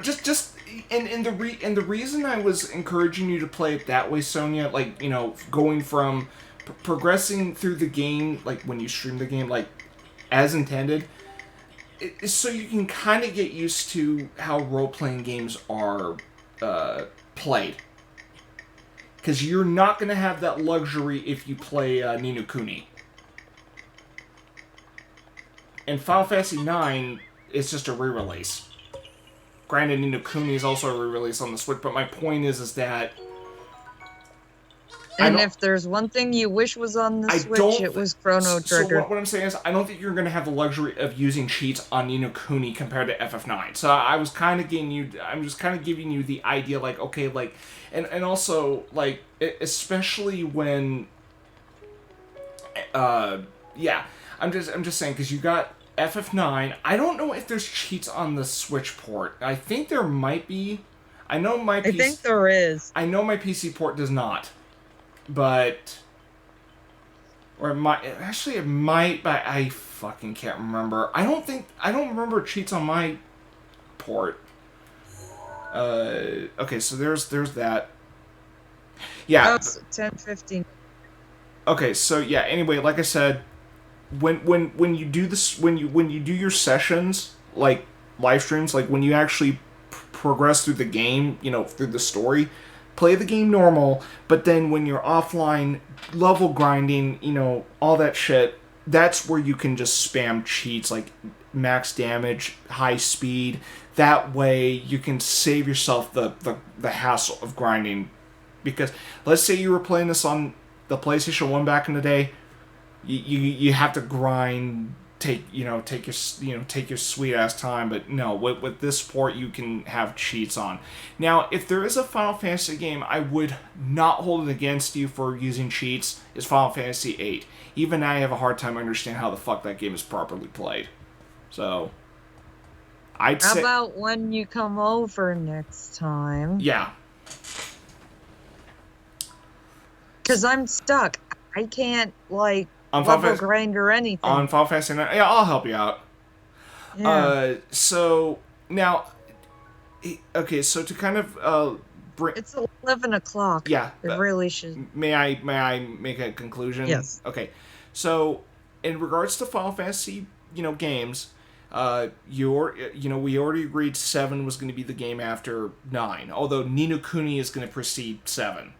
just and the reason I was encouraging you to play it that way, Sonia, going from progressing through the game, like when you stream the game, like as intended, is so you can kind of get used to how role playing games are played. Because you're not going to have that luxury if you play Ni no Kuni. And Final Fantasy IX is just a re-release. Granted, Ni no Kuni is also a re-release on the Switch, but my point is that... And if there's one thing you wish was on the Switch, it was Chrono Trigger. So what I'm saying is, I don't think you're going to have the luxury of using cheats on Ni no Kuni compared to FF9. So I was kind of I'm just kind of giving you the idea, like, okay, like, and also, like, especially when, yeah, I'm just saying, because you got FF9. I don't know if there's cheats on the Switch port. I think there might be. I think there is. I know my PC port does not. But, or it might, but I fucking can't remember. I don't remember cheats on my port. Okay, so there's that. Yeah. That's 10:15. Okay, so yeah, anyway, like I said, when you do this, when you do your sessions, like live streams, like when you actually progress through the game, through the story, play the game normal, but then when you're offline, level grinding, all that shit, that's where you can just spam cheats like max damage, high speed. That way you can save yourself the hassle of grinding. Because let's say you were playing this on the PlayStation 1 back in the day, you have to grind, take your sweet ass time, but no, with this port you can have cheats on. Now, if there is a Final Fantasy game I would not hold it against you for using cheats, is Final Fantasy VIII. Even I have a hard time understanding how the fuck that game is properly played. So, I'd say... How about when you come over next time? Yeah. Because I'm stuck. I can't, level grind or anything. On Final Fantasy IX. Yeah, I'll help you out. Yeah. So, now... Okay, so to kind of... It's 11 o'clock. Yeah. It really should... May I make a conclusion? Yes. Okay. So, in regards to Final Fantasy, games... we already agreed 7 was going to be the game after 9. Although Ni no Kuni is going to precede 7.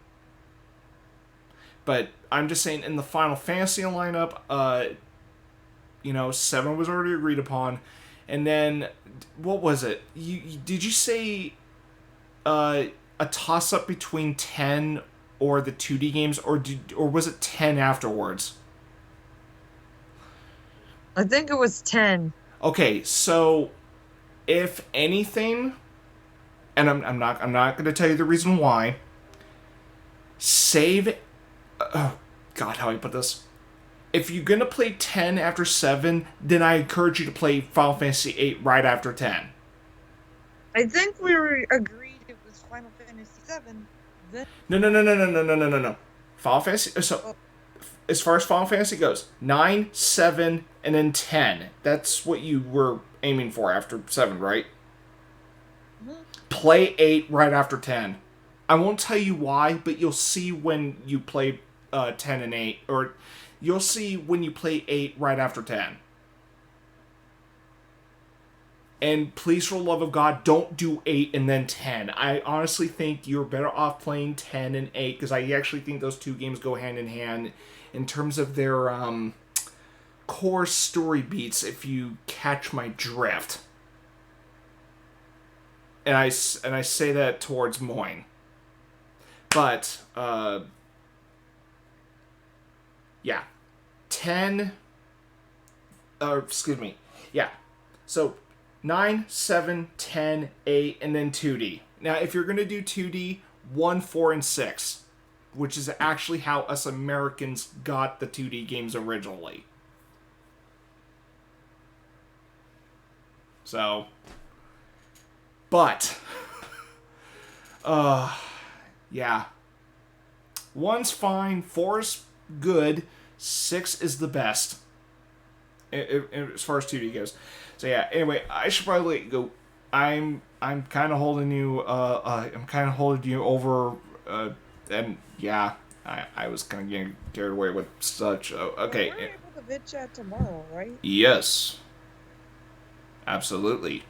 But I'm just saying, in the Final Fantasy lineup, 7 was already agreed upon. And then, what was it? Did you say a toss-up between 10 or the 2D games? Or was it 10 afterwards? I think it was 10. Okay, so if anything, and I'm not going to tell you the reason why. Save. Oh God, how do I put this? If you're gonna play 10 after 7, then I encourage you to play Final Fantasy VIII right after 10. I think we agreed it was Final Fantasy 7. Then... No. Final Fantasy. So, as far as Final Fantasy goes, 9, 7, and then 10. That's what you were aiming for after 7, right? Mm-hmm. Play 8 right after 10. I won't tell you why, but you'll see when you play 10 and 8. Or you'll see when you play 8 right after 10. And please, for the love of God, don't do 8 and then 10. I honestly think you're better off playing 10 and 8, because I actually think those two games go hand in hand in terms of their core story beats, if you catch my drift. And I say that towards Moyne. But, yeah. 10, excuse me. Yeah. So, 9, 7, 10, 8, and then 2D. Now, if you're going to do 2D, 1, 4, and 6, which is actually how us Americans got the 2D games originally. So, but, yeah. 1's fine, 4's good, 6 is the best, as far as 2D goes. So yeah, anyway, I should probably go. I'm kind of holding you. I'm kind of holding you over. And yeah, I was kind of getting carried away with such. Okay. Well, we're able to vid chat tomorrow, right? Yes. Absolutely.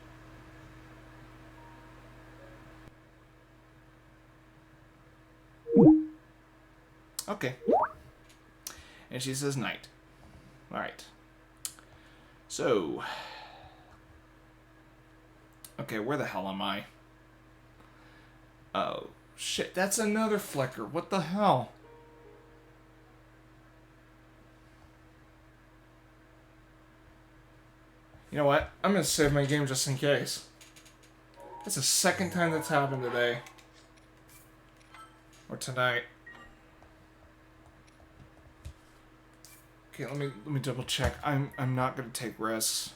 Okay. And she says night. All right. So. Okay, where the hell am I? Oh, shit, that's another flicker. What the hell? You know what? I'm gonna save my game just in case. That's the second time that's happened today. Or tonight. Okay, let me double check. I'm not gonna take risks.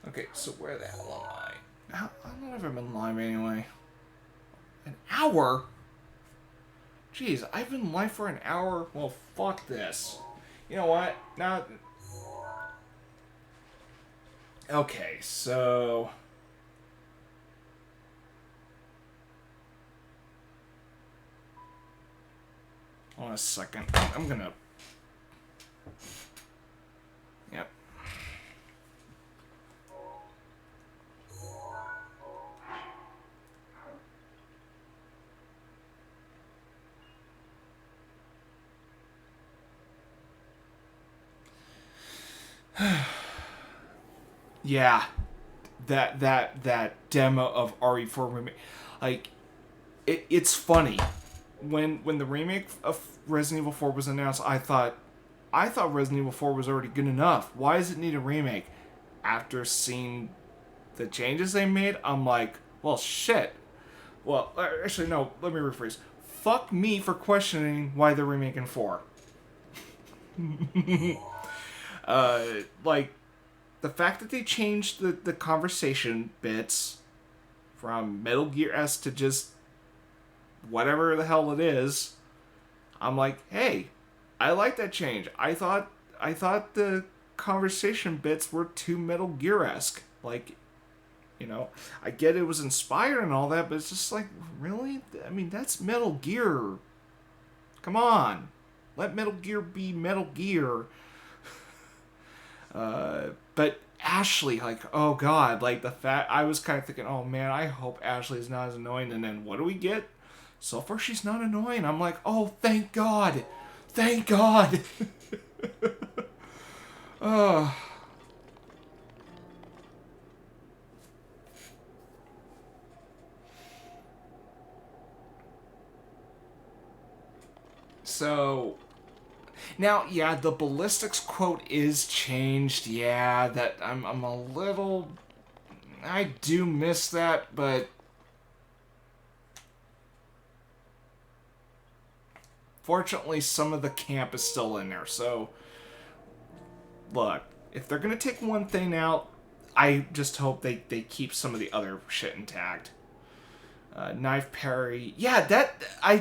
Okay, so where the hell am I? How long have I been live anyway? An hour? Jeez, I've been live for an hour? Well, fuck this. You know what? Now... Okay, so... Hold on a second. I'm gonna... Yep. Yeah, that demo of RE4 remake, like, it's funny. When the remake of Resident Evil 4 was announced, I thought Resident Evil 4 was already good enough. Why does it need a remake? After seeing the changes they made, I'm like, well, shit. Well, actually, no, let me rephrase. Fuck me for questioning why they're remaking 4. Like, the fact that they changed the conversation bits from Metal Gear-esque to just whatever the hell it is, I'm like, hey, I like that change. I thought the conversation bits were too Metal Gear-esque. Like, you know, I get it was inspired and all that, but it's just like, really? I mean, that's Metal Gear. Come on. Let Metal Gear be Metal Gear. But Ashley, like, oh god, like the fact, I was kind of thinking, oh man, I hope Ashley is not as annoying, and then what do we get? So far she's not annoying. I'm like, oh, thank god. Thank god. Oh. So, now, yeah, the ballistics quote is changed. Yeah, that I'm a little... I do miss that, but... Fortunately, some of the camp is still in there, so... Look, if they're gonna take one thing out, I just hope they keep some of the other shit intact. Knife parry. Yeah, I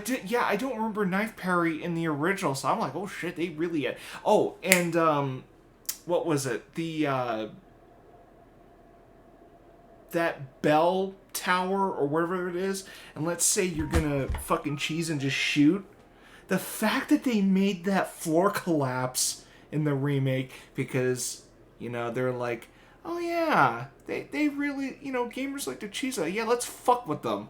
don't remember knife parry in the original, so I'm like, oh shit, they really had... Oh, and, what was it? That bell tower, or whatever it is, and let's say you're gonna fucking cheese and just shoot. The fact that they made that floor collapse in the remake because, you know, they're like, oh yeah, they really, you know, gamers like to cheese it. Yeah, let's fuck with them.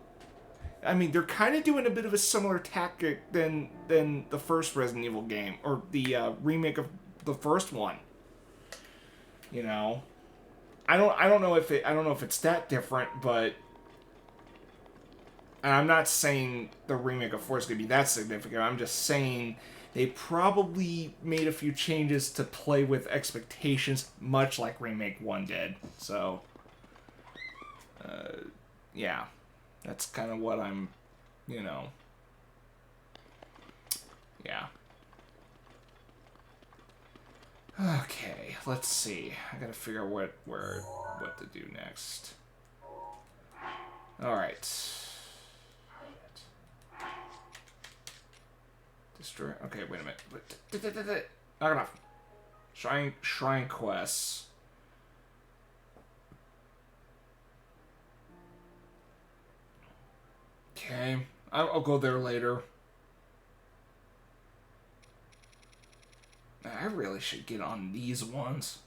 I mean, they're kind of doing a bit of a similar tactic than the first Resident Evil game or the remake of the first one. You know, I don't know if it's that different, but and I'm not saying the remake of 4 is gonna be that significant. I'm just saying they probably made a few changes to play with expectations, much like remake 1 did. So, yeah, that's kind of what I'm, you know, yeah. Okay, let's see. I gotta figure out what to do next. All right. Destroy. Okay, wait a minute. Knock it off. Shrine quests. Okay, I'll go there later. I really should get on these ones.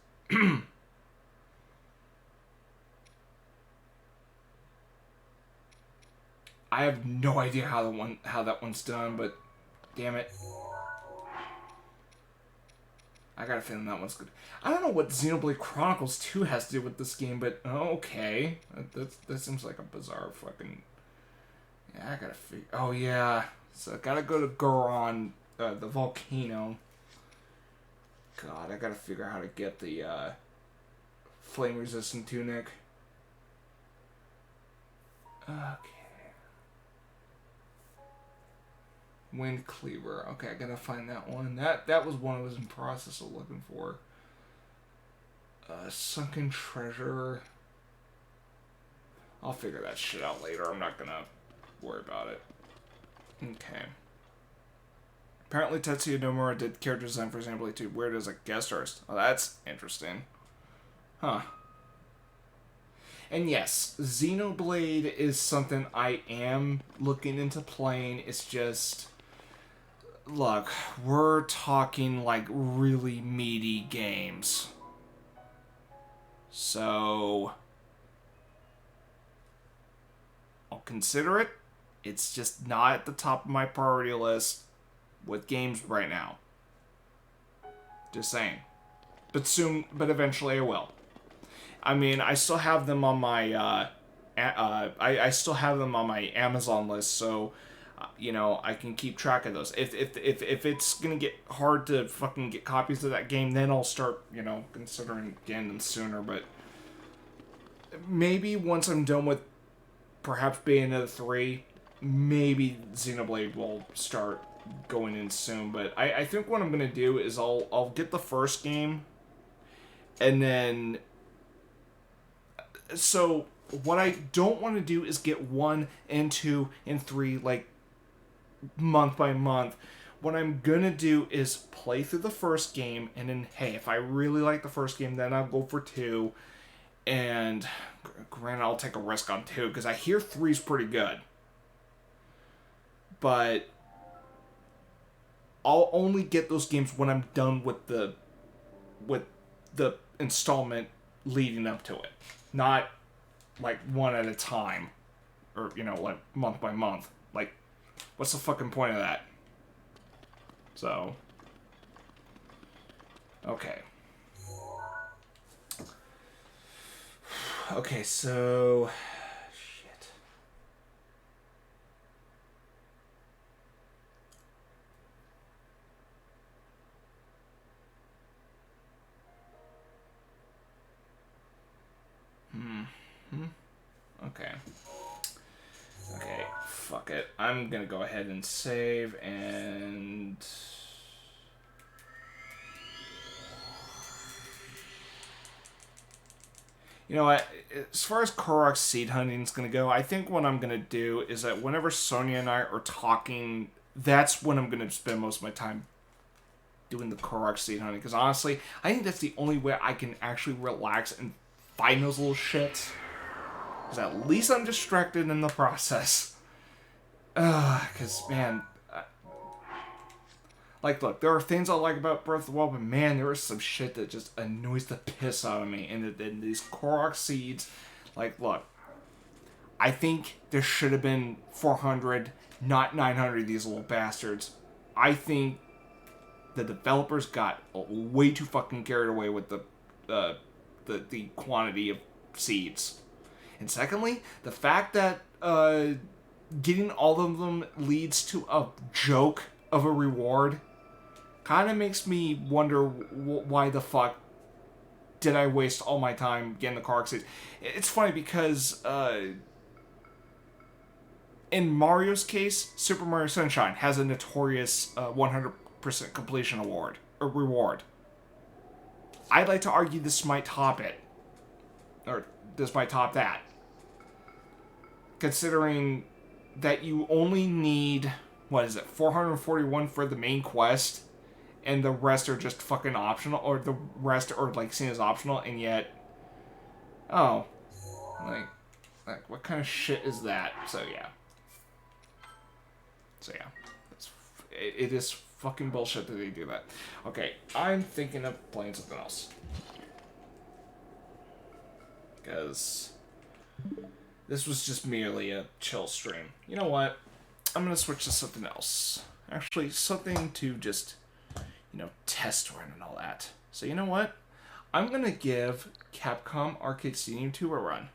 I have no idea how that one's done, but damn it. I got a feeling that one's good. I don't know what Xenoblade Chronicles 2 has to do with this game, but okay. That seems like a bizarre fucking... Yeah, I gotta figure... Oh, yeah. So I gotta go to Goron, the volcano. God, I gotta figure out how to get the flame-resistant tunic. Okay. Wind Cleaver. Okay, I gotta find that one. That was one I was in process of looking for. Sunken Treasure. I'll figure that shit out later. I'm not gonna worry about it. Okay. Apparently Tetsuya Nomura did character design for Xenoblade 2. Where does a guest artist? Oh, that's interesting. Huh. And yes, Xenoblade is something I am looking into playing. It's just... Look, we're talking like really meaty games. So... I'll consider it. It's just not at the top of my priority list with games right now. Just saying. But soon, but eventually I will. I mean, I still have them on my, I still have them on my Amazon list, so, you know, I can keep track of those. If it's gonna get hard to fucking get copies of that game, then I'll start, you know, considering getting them sooner, but maybe once I'm done with perhaps Bayonetta 3, maybe Xenoblade will start going in soon, but I think what I'm gonna do is I'll get the first game, and then... So, what I don't want to do is get 1 and 2 and 3, like, month by month. What I'm gonna do is play through the first game, and then, hey, if I really like the first game, then I'll go for 2. And, granted, I'll take a risk on 2, because I hear 3's pretty good. But I'll only get those games when I'm done with the installment leading up to it. Not, like, one at a time. Or, you know, like, month by month. Like, what's the fucking point of that? So. Okay. Okay, so... Shit. Okay. Okay, fuck it. I'm gonna go ahead and save and... You know what? As far as Korok's seed hunting is gonna go, I think what I'm gonna do is that whenever Sonia and I are talking, that's when I'm gonna spend most of my time doing the Korok seed hunting. Because honestly, I think that's the only way I can actually relax and find those little shits. Because at least I'm distracted in the process. Because, man... Like, look, there are things I like about Breath of the Wild, but man, there is some shit that just annoys the piss out of me. And these Korok seeds, like, look, I think there should have been 400, not 900 of these little bastards. I think the developers got way too fucking carried away with the quantity of seeds. And secondly, the fact that getting all of them leads to a joke of a reward kind of makes me wonder why the fuck did I waste all my time getting the Korok seeds. It's funny because in Mario's case, Super Mario Sunshine has a notorious 100% completion award or reward. I'd like to argue this might top it, or this might top that, considering that you only need, what is it, 441 for the main quest, and the rest are just fucking optional, or the rest are like seen as optional, and yet, oh, like what kind of shit is that? So yeah, it is fucking bullshit that they do that. Okay, I'm thinking of playing something else. Because this was just merely a chill stream. You know what? I'm going to switch to something else. Actually, something to just, test run and all that. So you know what? I'm going to give Capcom Arcade Stadium 2 a run.